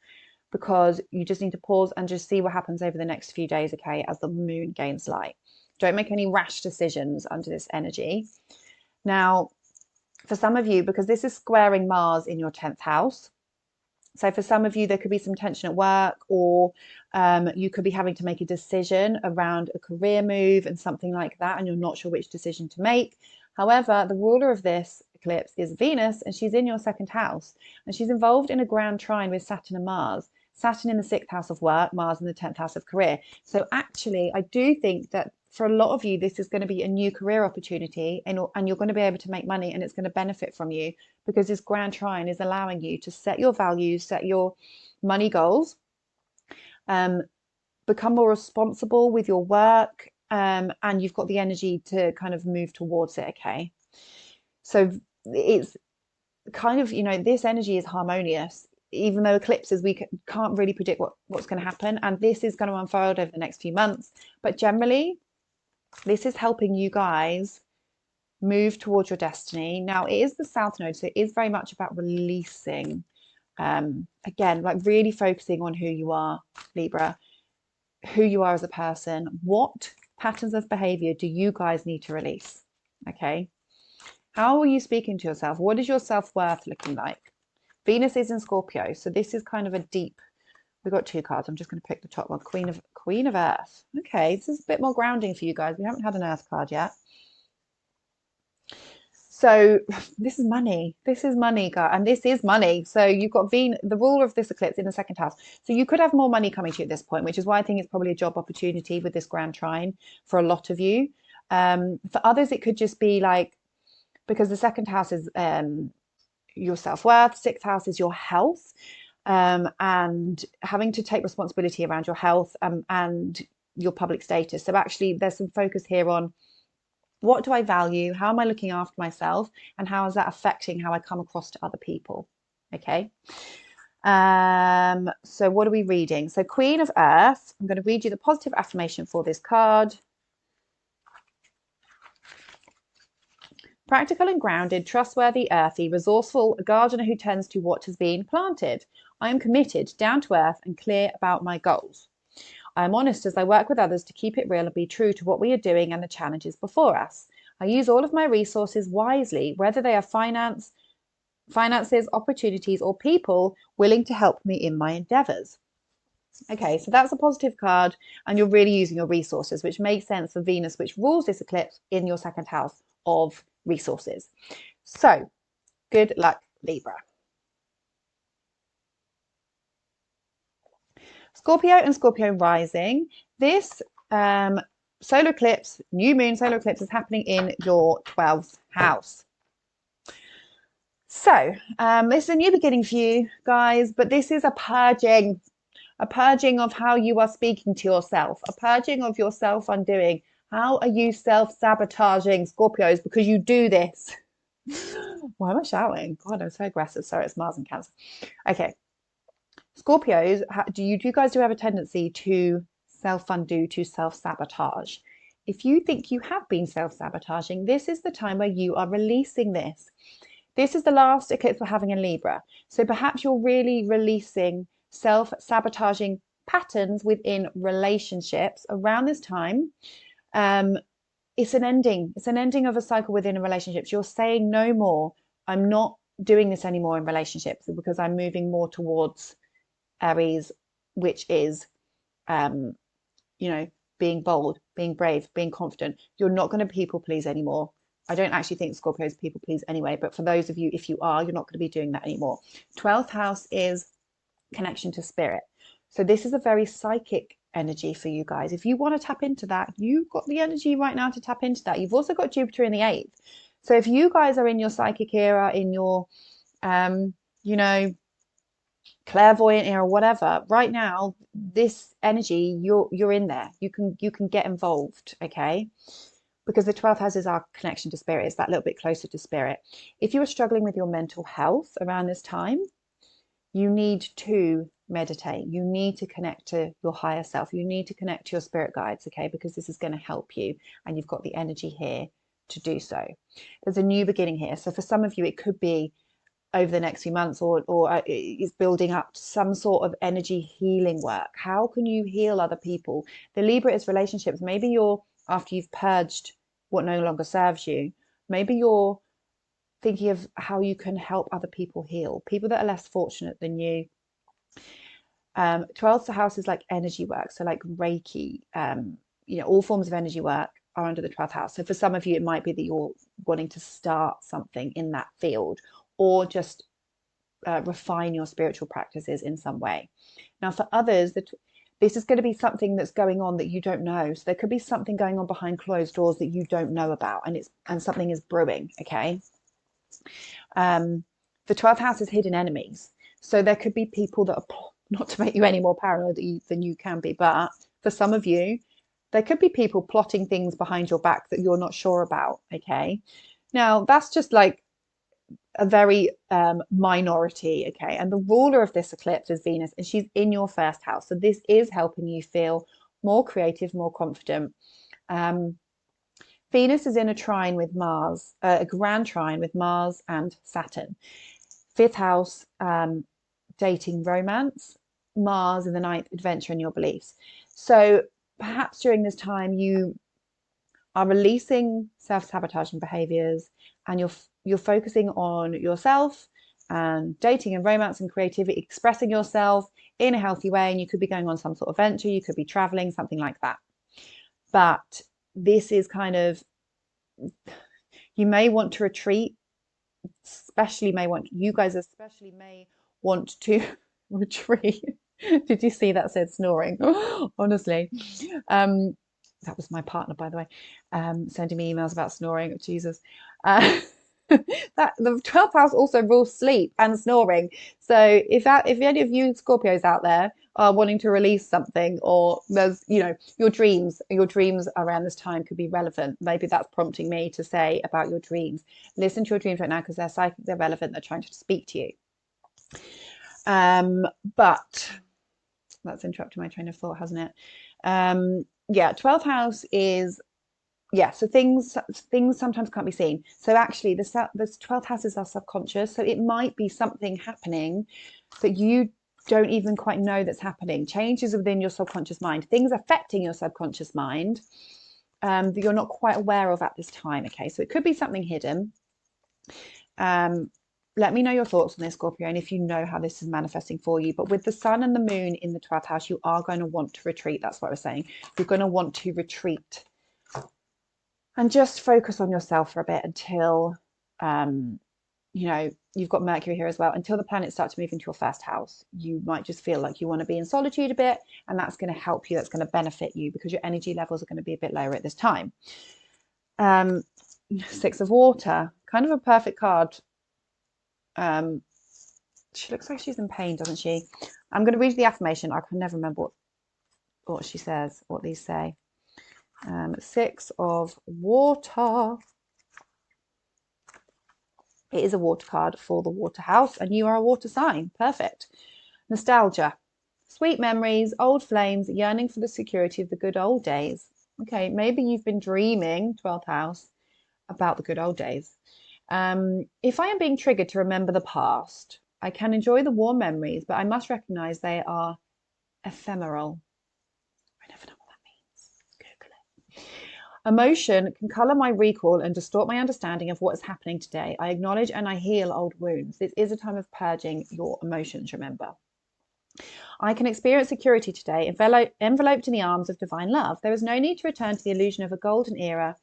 because you just need to pause and just see what happens over the next few days, okay, as the moon gains light. Don't make any rash decisions under this energy. Now, for some of you, because this is squaring Mars in your 10th house, so for some of you, there could be some tension at work, or you could be having to make a decision around a career move and something like that, and you're not sure which decision to make. However, the ruler of this eclipse is Venus, and she's in your 2nd house, and she's involved in a grand trine with Saturn and Mars. Saturn in the 6th house of work, Mars in the 10th house of career. So actually, I do think that for a lot of you, this is going to be a new career opportunity, and you're going to be able to make money, and it's going to benefit from you, because this grand trine is allowing you to set your values, set your money goals, become more responsible with your work, and you've got the energy to kind of move towards it, okay? So it's kind of, this energy is harmonious. Even though eclipses, we can't really predict what's going to happen, and this is going to unfold over the next few months. But generally, this is helping you guys move towards your destiny. Now, it is the South Node, so it is very much about releasing, again, like really focusing on who you are, Libra, who you are as a person. What patterns of behavior do you guys need to release? Okay. How are you speaking to yourself? What is your self-worth looking like? Venus is in Scorpio, so this is kind of a deep, we've got 2 cards. I'm just going to pick the top one, Queen of Earth. Okay, this is a bit more grounding for you guys. We haven't had an Earth card yet. So this is money. This is money, guys, and this is money. So you've got the ruler of this eclipse in the 2nd house. So you could have more money coming to you at this point, which is why I think it's probably a job opportunity with this grand trine for a lot of you. For others, it could just be like, because the 2nd house is your self-worth, 6th house is your health, and having to take responsibility around your health and your public status. So actually, there's some focus here on, what do I value? How am I looking after myself? And how is that affecting how I come across to other people? Okay. So what are we reading? So Queen of Earth, I'm going to read you the positive affirmation for this card. Practical and grounded, trustworthy, earthy, resourceful, a gardener who tends to what has been planted. I am committed, down to earth, and clear about my goals. I am honest as I work with others to keep it real and be true to what we are doing and the challenges before us. I use all of my resources wisely, whether they are finances, opportunities, or people willing to help me in my endeavours. Okay, so that's a positive card, and you're really using your resources, which makes sense for Venus, which rules this eclipse in your 2nd house of resources. So good luck, Libra. Scorpio and Scorpio rising. This solar eclipse, new moon solar eclipse, is happening in your 12th house. So this is a new beginning for you guys, but this is a purging of how you are speaking to yourself, a purging of your self-undoing. How are you self-sabotaging, Scorpios? Because you do this. Why am I shouting? God, I'm so aggressive. Sorry, it's Mars and Cancer. Okay. Scorpios, do you guys have a tendency to self-undo, to self-sabotage? If you think you have been self-sabotaging, this is the time where you are releasing this. This is the last eclipse we're having in Libra. So perhaps you're really releasing self-sabotaging patterns within relationships around this time. It's an ending. It's an ending of a cycle within a relationship. You're saying no more. I'm not doing this anymore in relationships because I'm moving more towards Aries, which is, being bold, being brave, being confident. You're not going to people please anymore. I don't actually think Scorpios people please anyway, but for those of you, if you are, you're not going to be doing that anymore. 12th house is connection to spirit. So this is a very psychic energy for you guys. If you want to tap into that, you've got the energy right now to tap into that. You've also got Jupiter in the 8th. So if you guys are in your psychic era, in your, clairvoyant era, whatever, right now, this energy, you're in there. You can get involved, okay? Because the 12th house is our connection to spirit. It's that little bit closer to spirit. If you are struggling with your mental health around this time, you need to meditate. You need to connect to your higher self. You need to connect to your spirit guides, okay? Because this is going to help you, and you've got the energy here to do so. There's a new beginning here. So for some of you, it could be over the next few months, or is building up some sort of energy healing work. How can you heal other people? The Libra is relationships. Maybe you're, after you've purged what no longer serves you, maybe you're thinking of how you can help other people heal, people that are less fortunate than you. 12th house is like energy work, so like Reiki, all forms of energy work are under the 12th house. So for some of you, it might be that you're wanting to start something in that field, or just refine your spiritual practices in some way. Now for others, this is going to be something that's going on that you don't know. So there could be something going on behind closed doors that you don't know about, and something is brewing, okay? The 12th house is hidden enemies. So there could be people that are, not to make you any more paranoid than you can be, but for some of you, there could be people plotting things behind your back that you're not sure about, okay? Now, that's just like a very minority, okay? And the ruler of this eclipse is Venus, and she's in your first house. So this is helping you feel more creative, more confident. Venus is in a trine with Mars, a grand trine with Mars and Saturn. 5th house, dating, romance. Mars in the 9th, adventure and your beliefs. So perhaps during this time you are releasing self-sabotaging behaviors, and you're focusing on yourself and dating and romance and creativity, expressing yourself in a healthy way. And you could be going on some sort of venture, you could be traveling, something like that. But this is kind of, you may want to retreat, you guys especially may want to retreat. Did you see that said snoring? Honestly, that was my partner, by the way, sending me emails about snoring. Jesus. That the 12th house also rules sleep and snoring. So if any of you Scorpios out there are wanting to release something, or there's, your dreams around this time could be relevant. Maybe that's prompting me to say about your dreams. Listen to your dreams right now, because they're psychic, they're relevant, they're trying to speak to you. But that's interrupted my train of thought, hasn't it? 12th house is, so things sometimes can't be seen. So actually the 12th house is our subconscious. So it might be something happening that you don't even quite know that's happening. Changes within your subconscious mind, things affecting your subconscious mind that you're not quite aware of at this time. Okay, so it could be something hidden. Let me know your thoughts on this, Scorpio, and if you know how this is manifesting for you. But with the sun and the moon in the 12th house, you are going to want to retreat. That's what I was saying. You're going to want to retreat and just focus on yourself for a bit until, you've got Mercury here as well. Until the planets start to move into your first house, you might just feel like you want to be in solitude a bit, and that's going to help you. That's going to benefit you, because your energy levels are going to be a bit lower at this time. 6 of water, kind of a perfect card. She looks like she's in pain, doesn't she? I'm going to read the affirmation. I can never remember what she says, what these say. 6 of water. It is a water card for the water house, and you are a water sign. Perfect. Nostalgia. Sweet memories, old flames, yearning for the security of the good old days. Okay, maybe you've been dreaming, 12th house, about the good old days. If I am being triggered to remember the past, I can enjoy the warm memories, but I must recognize they are ephemeral. I never know what that means. Google it. Emotion can colour my recall and distort my understanding of what is happening today. I acknowledge and I heal old wounds. This is a time of purging your emotions, remember. I can experience security today, enveloped in the arms of divine love. There is no need to return to the illusion of a golden era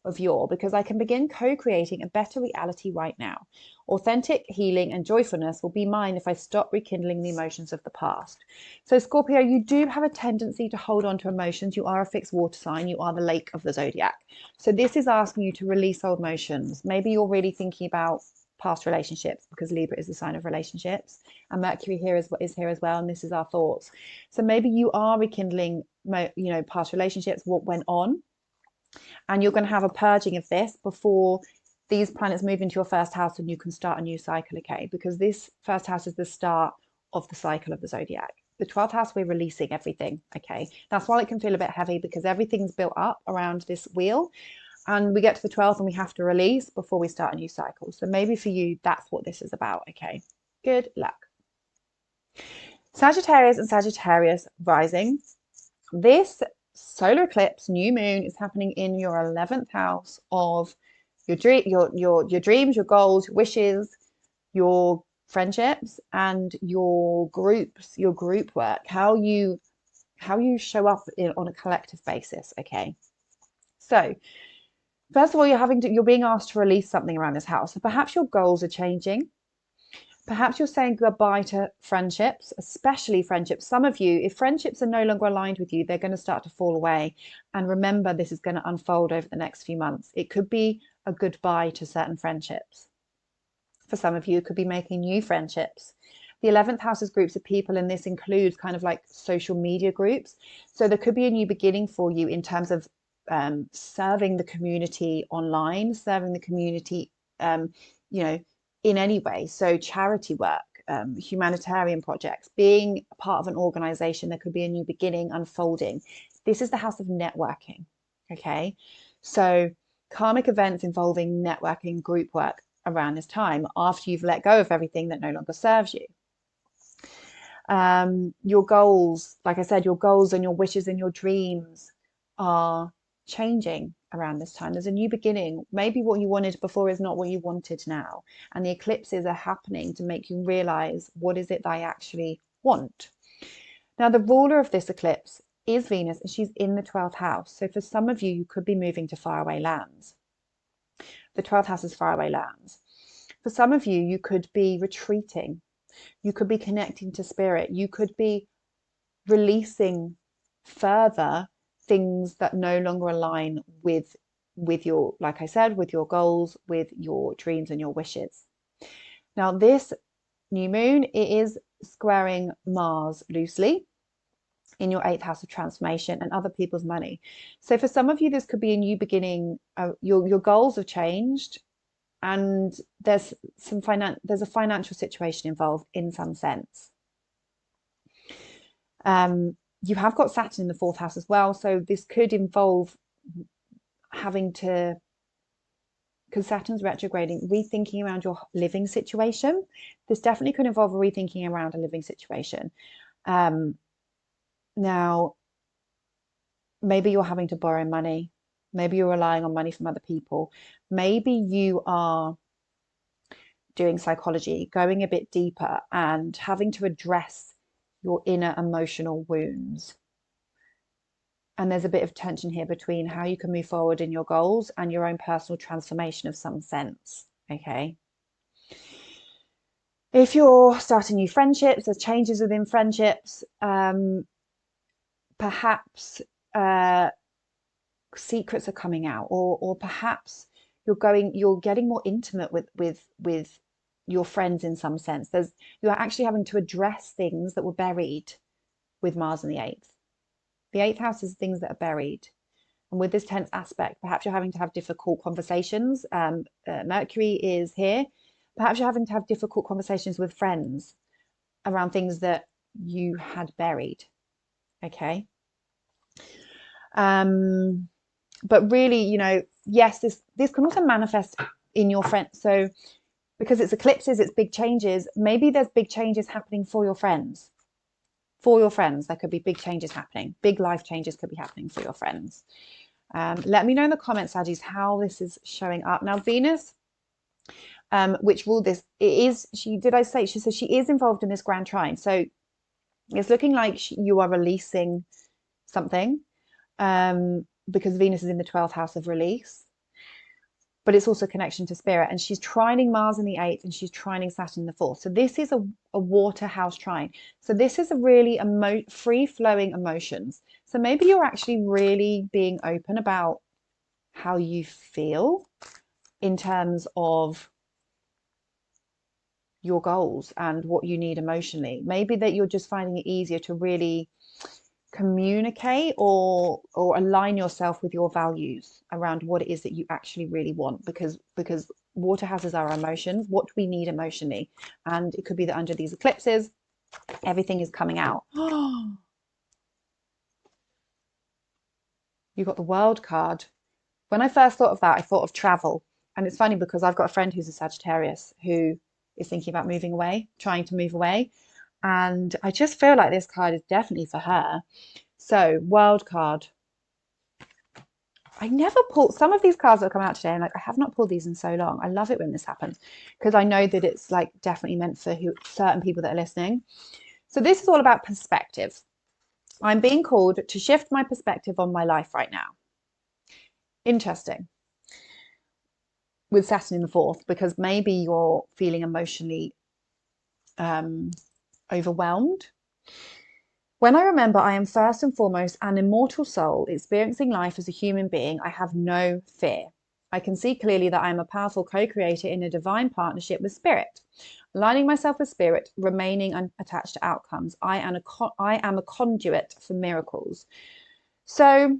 of yore, because I can begin co-creating a better reality right now. Authentic healing and joyfulness will be mine if I stop rekindling the emotions of the past. So Scorpio, you do have a tendency to hold on to emotions. You are a fixed water sign. You are the lake of the zodiac. So this is asking you to release old emotions. Maybe you're really thinking about past relationships, because Libra is the sign of relationships, and Mercury here is here as well, and this is our thoughts. So maybe you are rekindling, past relationships, what went on, and you're going to have a purging of this before these planets move into your first house and you can start a new cycle, okay? Because this first house is the start of the cycle of the zodiac. The 12th house, we're releasing everything, okay? That's why it can feel a bit heavy, because everything's built up around this wheel, and we get to the 12th and we have to release before we start a new cycle. So maybe for you, that's what this is about, okay? Good luck. Sagittarius and Sagittarius rising. This solar eclipse, new moon, is happening in your 11th house of your dreams, your goals, your wishes, your friendships, and your groups, your group work, how you show up on a collective basis, okay? So first of all, you're being asked to release something around this house. So perhaps your goals are changing. Perhaps you're saying goodbye to friendships, especially friendships. Some of you, if friendships are no longer aligned with you, they're going to start to fall away. And remember, this is going to unfold over the next few months. It could be a goodbye to certain friendships. For some of you, it could be making new friendships. The 11th house is groups of people, and this includes kind of like social media groups. So there could be a new beginning for you in terms of serving the community online, serving the community, in any way. So charity work, humanitarian projects, being a part of an organization. There could be a new beginning unfolding. This is the house of networking, okay? So karmic events involving networking, group work around this time, after you've let go of everything that no longer serves you. Your goals, like I said, your goals and your wishes and your dreams are changing around this time. There's a new beginning. Maybe what you wanted before is not what you wanted now. And the eclipses are happening to make you realize, what is it that I actually want? Now, the ruler of this eclipse is Venus, and she's in the 12th house. So for some of you, you could be moving to faraway lands. The 12th house is faraway lands. For some of you, you could be retreating. You could be connecting to spirit. You could be releasing further things that no longer align with your, like I said, with your goals, with your dreams and your wishes. Now, this new moon, it is squaring Mars loosely in your 8th house of transformation and other people's money. So for some of you, this could be a new beginning. Your goals have changed, and there's a financial situation involved in some sense. You have got Saturn in the 4th house as well. So this could involve having to, because Saturn's retrograding, rethinking around your living situation. This definitely could involve a rethinking around a living situation. Now, maybe you're having to borrow money. Maybe you're relying on money from other people. Maybe you are doing psychology, going a bit deeper and having to address your inner emotional wounds. And there's a bit of tension here between how you can move forward in your goals and your own personal transformation of some sense, okay? If you're starting new friendships, there's changes within friendships, perhaps secrets are coming out, or perhaps you're getting more intimate with your friends in some sense. You're actually having to address things that were buried with Mars in the 8th. The 8th house is things that are buried. And with this tense aspect, perhaps you're having to have difficult conversations. Mercury is here. Perhaps you're having to have difficult conversations with friends around things that you had buried. Okay. But really, yes, this can also manifest in your friends. So because it's eclipses, it's big changes. Maybe there's big changes happening for your friends. for your friends. There could be big changes happening. Big life changes could be happening for your friends. Let me know in the comments, Saggies, how this is showing up. Now, Venus, which ruled this, she says she is involved in this grand trine. So it's looking like you are releasing something, because Venus is in the 12th house of release. But it's also connection to spirit, and she's trining Mars in the 8th and she's trining Saturn in the 4th. So this is a water house trine. So this is a really free-flowing emotions. So maybe you're actually really being open about how you feel in terms of your goals and what you need emotionally. Maybe that you're just finding it easier to really communicate or align yourself with your values around what it is that you actually really want, because water houses are emotions, what we need emotionally. And it could be that under these eclipses everything is coming out. You got the World card. When I first thought of that, I thought of travel. And it's funny because I've got a friend who's a Sagittarius who is thinking about moving away, trying to move away. And I just feel like this card is definitely for her. So, World card. I never pulled some of these cards that have come out today, and like I have not pulled these in so long. I love it when this happens because I know that it's like definitely meant for certain people that are listening. So this is all about perspective. I'm being called to shift my perspective on my life right now. Interesting. With Saturn in the 4th, because maybe you're feeling emotionally overwhelmed. When I remember I am first and foremost an immortal soul experiencing life as a human being, I have no fear. I can see clearly that I am a powerful co-creator in a divine partnership with spirit. Aligning myself with spirit, remaining unattached to outcomes. I am a conduit for miracles. So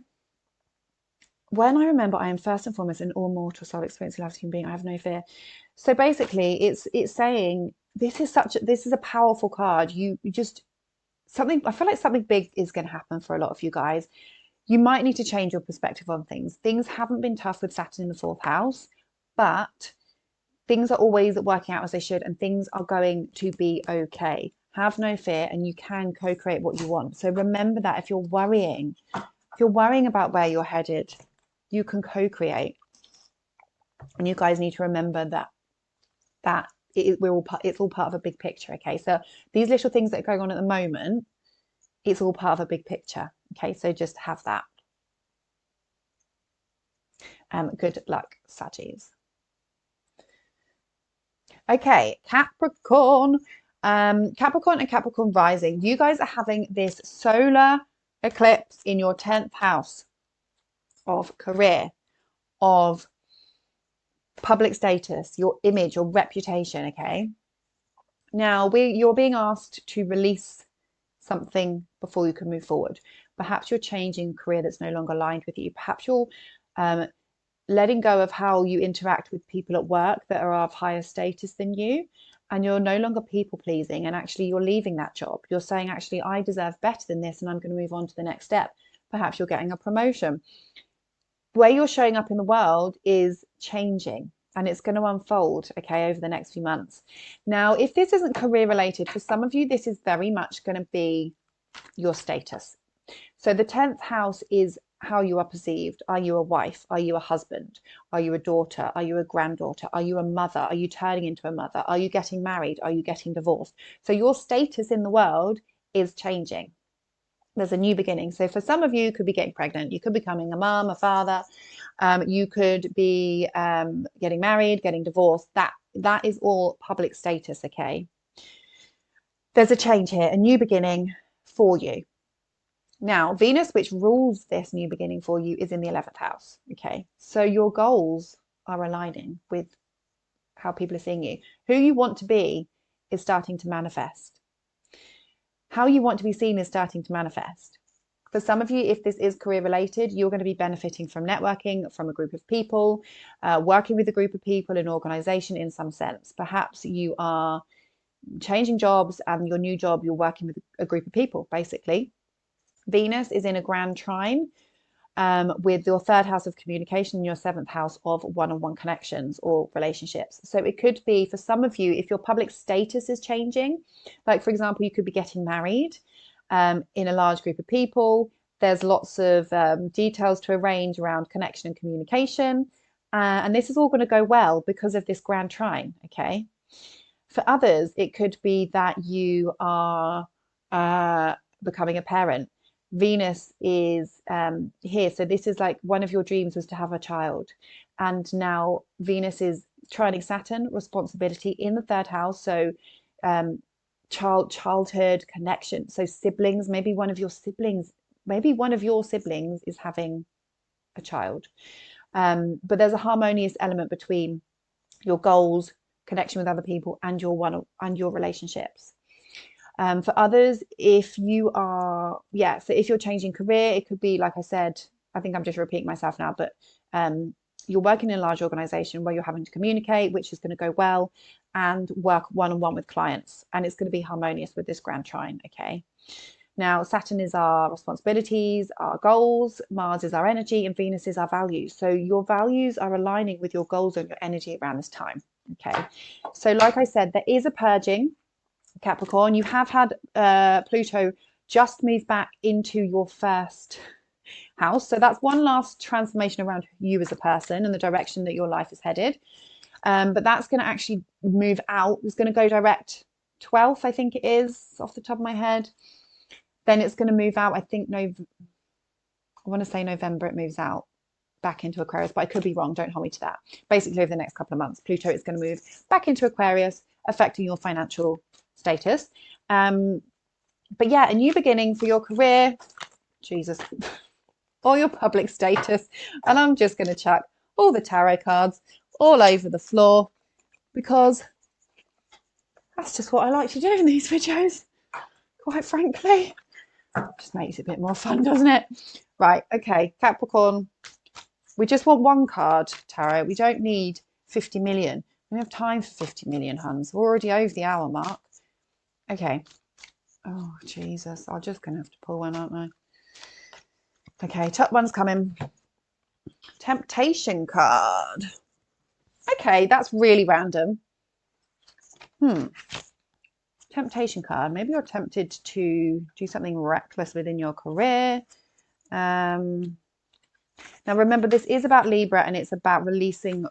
when I remember I am first and foremost an all-mortal soul experiencing life as a human being, I have no fear. So basically it's saying this is a powerful card. You just I feel like something big is going to happen for a lot of you guys. You might need to change your perspective on things. Things haven't been tough with Saturn in the 4th house, but things are always working out as they should, and things are going to be okay. Have no fear, and you can co-create what you want. So remember that if you're worrying about where you're headed, you can co-create. And you guys need to remember that it's all part of a big picture. Okay, so these little things that are going on at the moment, it's all part of a big picture. Okay, so just have that. Good luck, Saggies. Okay, Capricorn. Capricorn and Capricorn rising. You guys are having this solar eclipse in your 10th house of career, of public status, your image, your reputation. Okay, now you're being asked to release something before you can move forward. Perhaps you're changing a career that's no longer aligned with you. Perhaps you're letting go of how you interact with people at work that are of higher status than you, and you're no longer people pleasing, and actually you're leaving that job. You're saying, actually, I deserve better than this, and I'm going to move on to the next step. Perhaps you're getting a promotion. The way you're showing up in the world is changing, and it's going to unfold, okay, over the next few months. Now, if this isn't career related, for some of you, this is very much going to be your status. So the 10th house is how you are perceived. Are you a wife? Are you a husband? Are you a daughter? Are you a granddaughter? Are you a mother? Are you turning into a mother? Are you getting married? Are you getting divorced? So your status in the world is changing. There's a new beginning. So for some of you, you could be getting pregnant. You could be becoming a mum, a father. You could be getting married, getting divorced. That is all public status, okay? There's a change here, a new beginning for you. Now, Venus, which rules this new beginning for you, is in the 11th house, okay? So your goals are aligning with how people are seeing you. Who you want to be is starting to manifest. How you want to be seen is starting to manifest. For some of you, if this is career related, you're going to be benefiting from networking, from a group of people, working with a group of people, an organization in some sense. Perhaps you are changing jobs, and your new job, you're working with a group of people, basically. Venus is in a grand trine with your 3rd house of communication and your 7th house of one-on-one connections or relationships. So it could be, for some of you, if your public status is changing, like for example, you could be getting married, in a large group of people. There's lots of details to arrange around connection and communication. And this is all going to go well because of this grand trine, okay? For others, it could be that you are becoming a parent. Venus is here. So this is like one of your dreams was to have a child. And now Venus is trining Saturn, responsibility in the third house. So childhood connection. So siblings, maybe one of your siblings is having a child. But there's a harmonious element between your goals, connection with other people, and your relationships. For others, if you are, so if you're changing career, it could be, like I said, I think I'm just repeating myself now, but you're working in a large organization where you're having to communicate, which is going to go well, and work one-on-one with clients, and it's going to be harmonious with this grand trine, okay? Now, Saturn is our responsibilities, our goals, Mars is our energy, and Venus is our values. So your values are aligning with your goals and your energy around this time, okay? So like I said, there is a purging, Capricorn. You have had Pluto just move back into your first house. So that's one last transformation around you as a person and the direction that your life is headed. But that's going to actually move out. It's going to go direct 12th, I think it is, off the top of my head. Then it's going to move out, I think, I want to say November it moves out back into Aquarius, but I could be wrong. Don't hold me to that. Basically, over the next couple of months, Pluto is going to move back into Aquarius, affecting your financial status. But yeah, a new beginning for your career, Jesus, or your public status. And I'm just going to chuck all the tarot cards all over the floor because that's just what I like to do in these videos, quite frankly. Just makes it a bit more fun, doesn't it? Right, okay, Capricorn, we just want one card, tarot. We don't need 50 million. We don't have time for 50 million, huns. We're already over the hour mark. Okay. Oh, Jesus. I'm just going to have to pull one, aren't I? Okay, top one's coming. Temptation card. Okay, that's really random. Temptation card. Maybe you're tempted to do something reckless within your career. Now, remember, this is about Libra and it's about releasing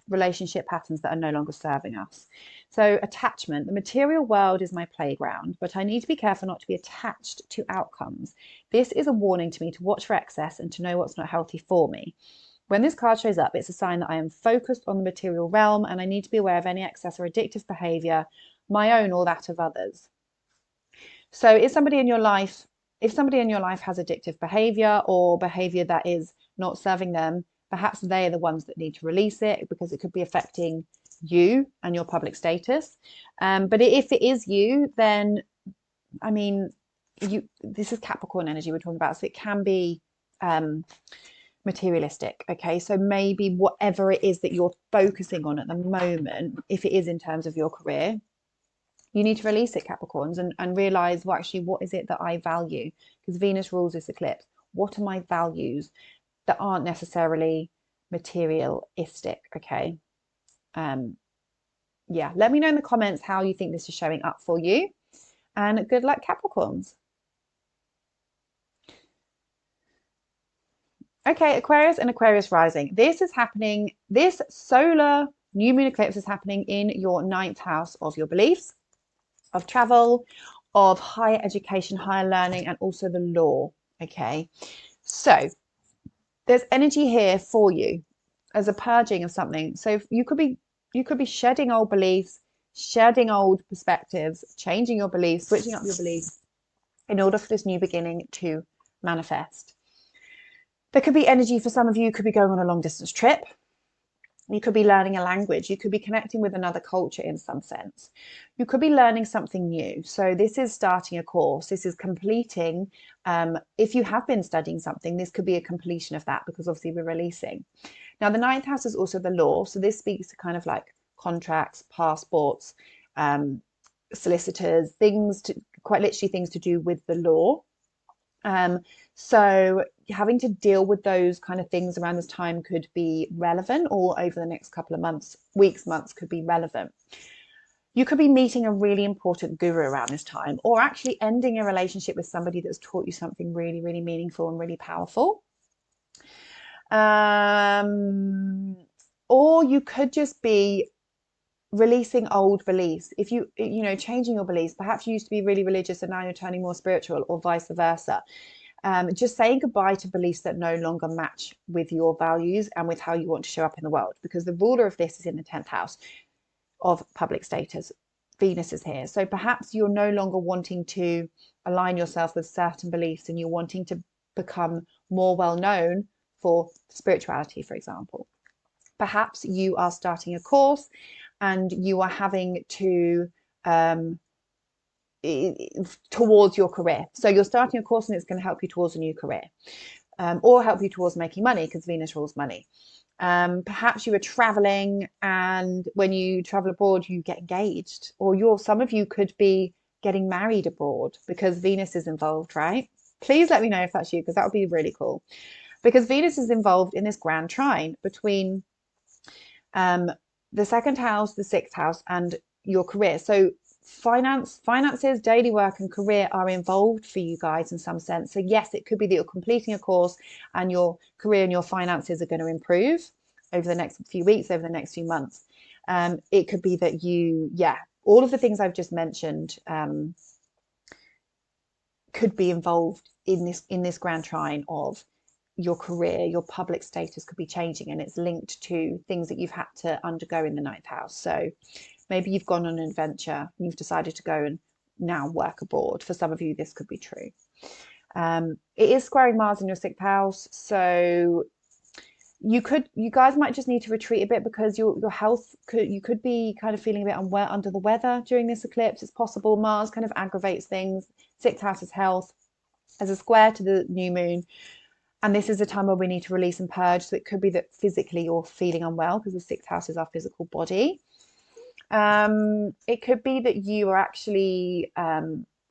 relationship patterns that are no longer serving us. So attachment, the material world is my playground, but I need to be careful not to be attached to outcomes. This is a warning to me to watch for excess and to know what's not healthy for me. When this card shows up, it's a sign that I am focused on the material realm and I need to be aware of any excess or addictive behavior, my own or that of others. So if somebody in your life has addictive behavior or behavior that is not serving them, perhaps they are the ones that need to release it because it could be affecting you and your public status. But if it is you, then, I mean, this is Capricorn energy we're talking about, so it can be materialistic. Okay, so maybe whatever it is that you're focusing on at the moment, if it is in terms of your career, you need to release it, Capricorns, and realize, well, actually, what is it that I value? Because Venus rules this eclipse. What are my values that aren't necessarily materialistic? Okay. Yeah, let me know in the comments how you think this is showing up for you, and good luck, Capricorns. Okay, Aquarius and Aquarius rising. This is happening, this solar new moon eclipse is happening in your 9th house of your beliefs, of travel, of higher education, higher learning, and also the law. Okay, so there's energy here for you as a purging of something. So you could be shedding old beliefs, shedding old perspectives, changing your beliefs, switching up your beliefs in order for this new beginning to manifest. There could be energy for some of you, could be going on a long distance trip. You could be learning a language. You could be connecting with another culture in some sense. You could be learning something new. So this is starting a course. This is completing. If you have been studying something, this could be a completion of that because obviously we're releasing. Now, the 9th house is also the law. So this speaks to kind of like contracts, passports, solicitors, quite literally things to do with the law. So having to deal with those kind of things around this time could be relevant, or over the next couple of months, weeks, months could be relevant. You could be meeting a really important guru around this time, or actually ending a relationship with somebody that's taught you something really, really meaningful and really powerful. Or you could just be releasing old beliefs. If changing your beliefs. Perhaps you used to be really religious and now you're turning more spiritual, or vice versa. Just saying goodbye to beliefs that no longer match with your values and with how you want to show up in the world, because the ruler of this is in the 10th house of public status. Venus is here. So perhaps you're no longer wanting to align yourself with certain beliefs, and you're wanting to become more well known for spirituality, for example. Perhaps you are starting a course and you are having to towards your career. So you're starting a course and it's going to help you towards a new career, or help you towards making money, because Venus rules money. Perhaps you are traveling, and when you travel abroad, you get engaged, or some of you could be getting married abroad because Venus is involved, right? Please let me know if that's you, because that would be really cool. Because Venus is involved in this grand trine between the second house, the sixth house, and your career. So finances, daily work, and career are involved for you guys in some sense. So yes, it could be that you're completing a course and your career and your finances are going to improve over the next few weeks, over the next few months. It could be that all of the things I've just mentioned could be involved in this grand trine of your career. Your public status could be changing, and it's linked to things that you've had to undergo in the 9th house. So maybe you've gone on an adventure and you've decided to go and now work abroad. For some of you, this could be true. It is squaring Mars in your 6th house. So you guys might just need to retreat a bit, because your health you could be kind of feeling a bit under the weather during this eclipse. It's possible. Mars kind of aggravates things. 6th house is health. There's a square to the new moon. And this is a time where we need to release and purge. So it could be that physically you're feeling unwell, because the 6th house is our physical body. It could be that you are actually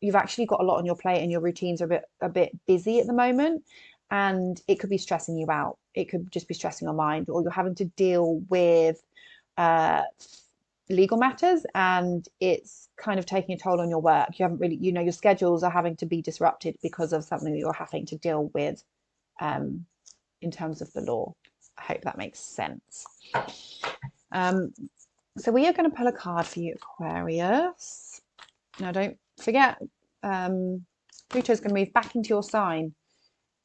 you've actually got a lot on your plate, and your routines are a bit busy at the moment, and it could be stressing you out. It could just be stressing your mind, or you're having to deal with legal matters, and it's kind of taking a toll on your work. You haven't really, your schedules are having to be disrupted because of something that you're having to deal with in terms of the law. I hope that makes sense. So we are going to pull a card for you, Aquarius. Now, don't forget, Pluto is going to move back into your sign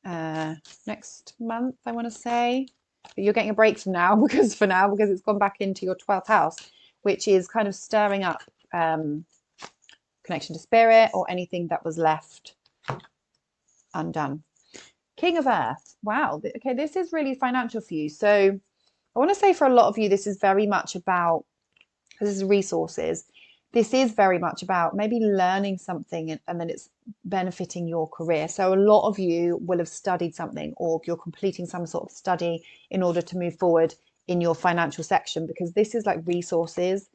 next month, I want to say. But you're getting a break from now, because it's gone back into your 12th house, which is kind of stirring up connection to spirit, or anything that was left undone. King of Earth. Wow. Okay, this is really financial for you. So I want to say, for a lot of you, this is very much about, this is resources. This is very much about maybe learning something, and then it's benefiting your career. So a lot of you will have studied something, or you're completing some sort of study in order to move forward in your financial section, because this is like resources.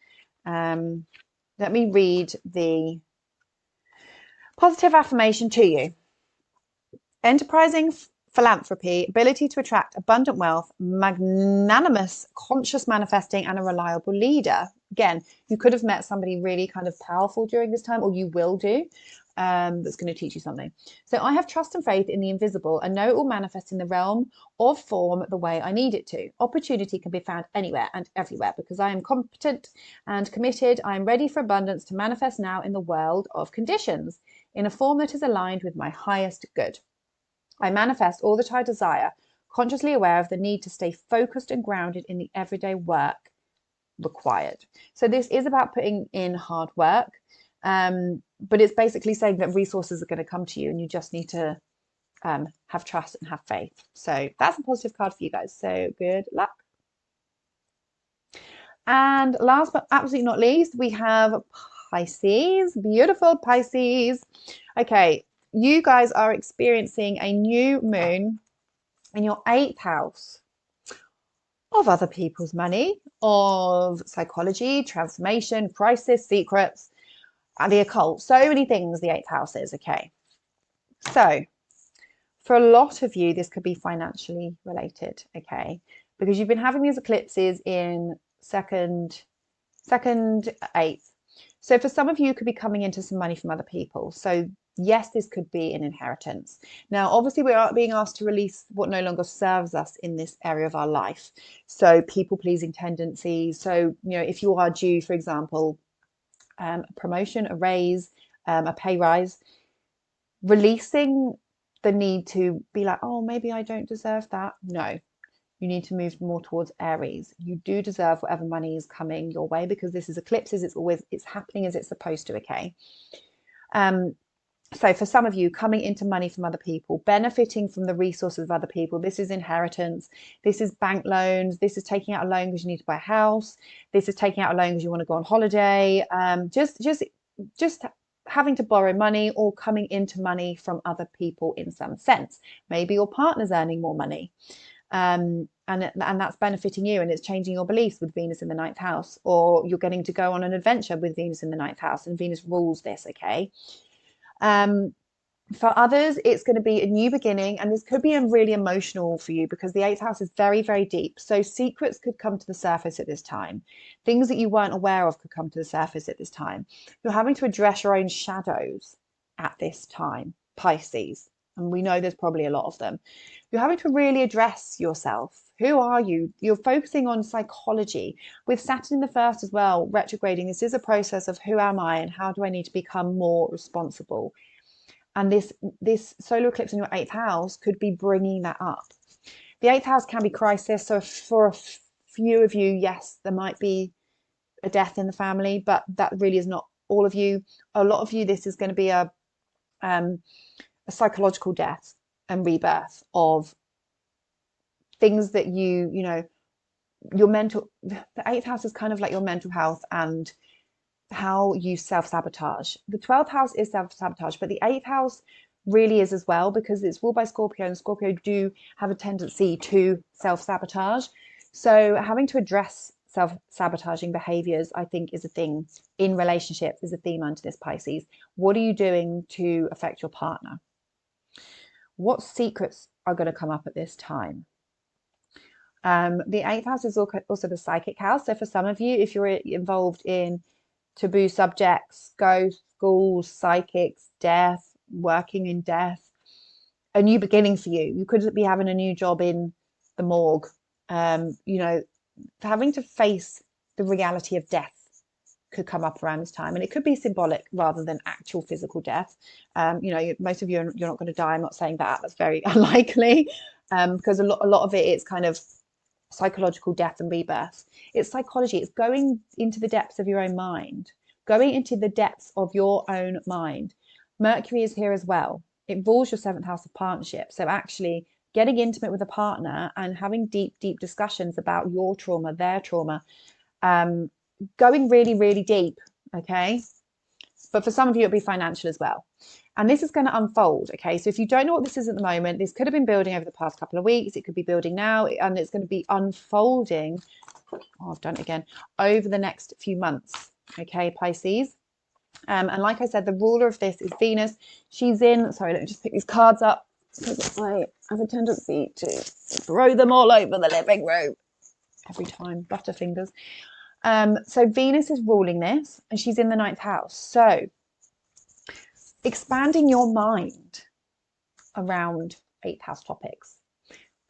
Let me read the positive affirmation to you. Enterprising philanthropy, ability to attract abundant wealth, magnanimous, conscious manifesting, and a reliable leader. Again, you could have met somebody really kind of powerful during this time, or you will do, that's going to teach you something. So I have trust and faith in the invisible, and know it will manifest in the realm of form the way I need it to. Opportunity can be found anywhere and everywhere, because I am competent and committed. I am ready for abundance to manifest now in the world of conditions, in a form that is aligned with my highest good. I manifest all that I desire, consciously aware of the need to stay focused and grounded in the everyday work required. So this is about putting in hard work, but it's basically saying that resources are going to come to you, and you just need to have trust and have faith. So that's a positive card for you guys. So good luck. And last but absolutely not least, we have Pisces. Beautiful Pisces. Okay. You guys are experiencing a new moon in your 8th house of other people's money, of psychology, transformation, crisis, secrets, and the occult. So many things the 8th house is. Okay. So for a lot of you, this could be financially related. Okay. Because you've been having these eclipses in second, 8th. So for some of you, you could be coming into some money from other people. So yes, this could be an inheritance. Now, obviously, we are being asked to release what no longer serves us in this area of our life. So people-pleasing tendencies. So, if you are due, for example, a promotion, a raise, a pay rise, releasing the need to be like, oh, maybe I don't deserve that. No, you need to move more towards Aries. You do deserve whatever money is coming your way, because this is eclipses. It's happening as it's supposed to. Okay. So for some of you, coming into money from other people, benefiting from the resources of other people, this is inheritance. This is bank loans. This is taking out a loan because you need to buy a house. This is taking out a loan because you want to go on holiday. Just having to borrow money, or coming into money from other people in some sense. Maybe your partner's earning more money. And that's benefiting you, and it's changing your beliefs with Venus in the ninth house, or you're getting to go on an adventure with Venus in the ninth house, and Venus rules this. Okay. For others, it's going to be a new beginning, and this could be really emotional for you because the eighth house is very, very deep. So secrets could come to the surface at this time. Things that you weren't aware of could come to the surface at this time. You're having to address your own shadows at this time, Pisces, and we know there's probably a lot of them. You're having to really address yourself. Who are you? You're focusing on psychology. With Saturn in the first as well, retrograding, this is a process of who am I and how do I need to become more responsible? And this solar eclipse in your eighth house could be bringing that up. The eighth house can be crisis. So for a few of you, yes, there might be a death in the family, but that really is not all of you. A lot of you, this is going to be a psychological death and rebirth of things that your mental, the eighth house is kind of like your mental health and how you self-sabotage. The 12th house is self-sabotage, but the 8th house really is as well, because it's ruled by Scorpio, and Scorpio do have a tendency to self-sabotage. So having to address self-sabotaging behaviors, I think, is a thing in relationships, is a theme under this Pisces. What are you doing to affect your partner? What secrets are going to come up at this time? The 8th house is also the psychic house. So for some of you, if you're involved in taboo subjects, ghosts, ghouls, psychics, death, working in death, a new beginning for you. You could be having a new job in the morgue. Having to face the reality of death could come up around this time, and it could be symbolic rather than actual physical death. Most of you, you're not going to die. I'm not saying that. That's very unlikely, because a lot of it is kind of psychological death and rebirth. It's psychology. It's going into the depths of your own mind, going into the depths of your own mind. Mercury is here as well. It rules your 7th house of partnership. So actually getting intimate with a partner and having deep, deep discussions about your trauma, their trauma, going really, really deep. Okay. But for some of you, it'll be financial as well. And this is going to unfold. Okay. So if you don't know what this is at the moment, this could have been building over the past couple of weeks. It could be building now, and it's going to be unfolding. Oh, I've done it again. Over the next few months. Okay, Pisces. And like I said, the ruler of this is Venus. She's in, sorry, let me just pick these cards up, because I have a tendency to throw them all over the living room every time, butterfingers. So Venus is ruling this, and she's in the 9th house. So expanding your mind around 8th house topics.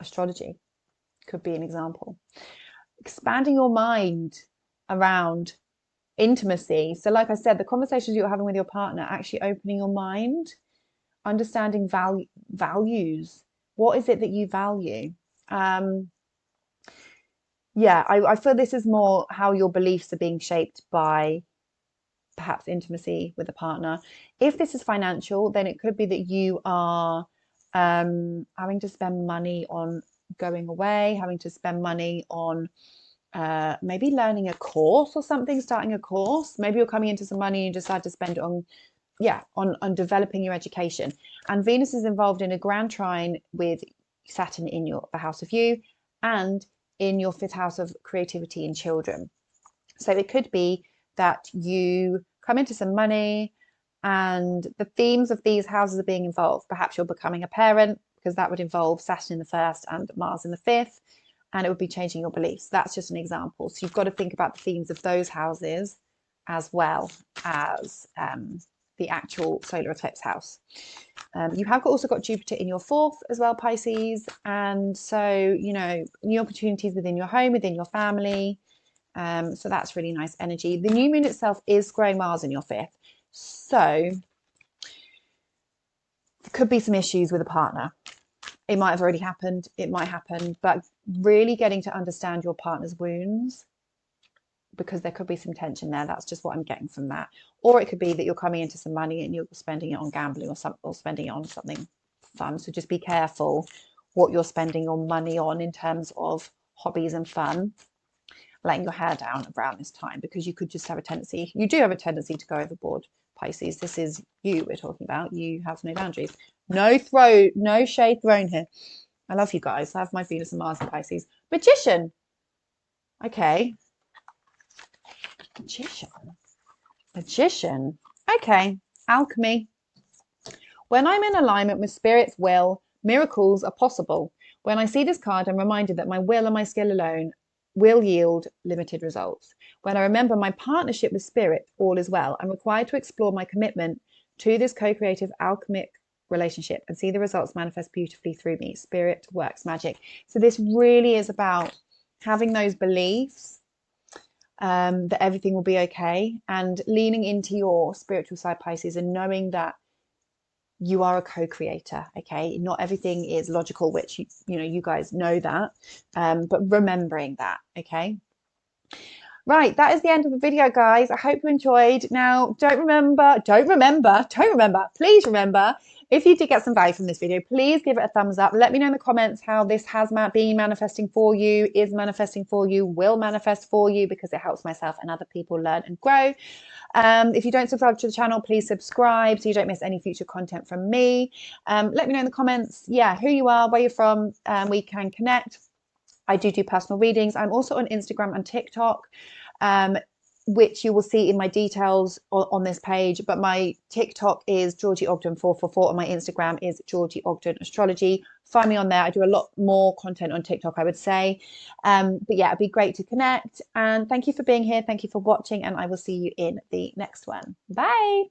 Astrology could be an example. Expanding your mind around intimacy. So like I said, the conversations you're having with your partner, actually opening your mind, understanding values. What is it that you value? I feel this is more how your beliefs are being shaped by perhaps intimacy with a partner. If this is financial, then it could be that you are having to spend money on going away, having to spend money on maybe learning a course or something, starting a course. Maybe you're coming into some money and you decide to spend it on developing your education. And Venus is involved in a grand trine with Saturn in the house of you, and in your 5th house of creativity and children. So it could be that you come into some money and the themes of these houses are being involved. Perhaps you're becoming a parent, because that would involve Saturn in the 1st and Mars in the 5th, and it would be changing your beliefs. That's just an example. So you've got to think about the themes of those houses as well as the actual solar eclipse house. You have also got Jupiter in your 4th as well, Pisces. And so, you know, new opportunities within your home, within your family. So that's really nice energy. The new moon itself is squaring Mars in your 5th. So there could be some issues with a partner. It might have already happened. It might happen, but really getting to understand your partner's wounds, because there could be some tension there. That's just what I'm getting from that. Or it could be that you're coming into some money and you're spending it on gambling or spending it on something fun. So just be careful what you're spending your money on in terms of hobbies and fun. Letting your hair down around this time, because you could just have a tendency. You do have a tendency to go overboard, Pisces. This is you we're talking about. You have no boundaries. No shade thrown here. I love you guys. I have my Venus and Mars in Pisces. Magician. Okay. Magician. Okay. Alchemy. When I'm in alignment with Spirit's will, miracles are possible. When I see this card, I'm reminded that my will and my skill alone will yield limited results. When I remember my partnership with Spirit, all is well. I'm required to explore my commitment to this co-creative alchemic relationship and see the results manifest beautifully through me. Spirit works magic. So this really is about having those beliefs that everything will be okay, and leaning into your spiritual side, Pisces, and knowing that you are a co-creator. Okay, not everything is logical, which you know, you guys know that, but remembering that. Okay, right, that is the end of the video, guys. I hope you enjoyed. Now, please remember, if you did get some value from this video, please give it a thumbs up. Let me know in the comments how this has been manifesting for you, is manifesting for you, will manifest for you, because it helps myself and other people learn and grow. If you don't subscribe to the channel, please subscribe so you don't miss any future content from me. Let me know in the comments, who you are, where you're from. We can connect. I do personal readings. I'm also on Instagram and TikTok, which you will see in my details on this page. But my TikTok is Georgie Ogden 444 and my Instagram is Georgie Ogden Astrology. Find me on there. I do a lot more content on TikTok, I would say. But yeah, it'd be great to connect. And thank you for being here. Thank you for watching. And I will see you in the next one. Bye.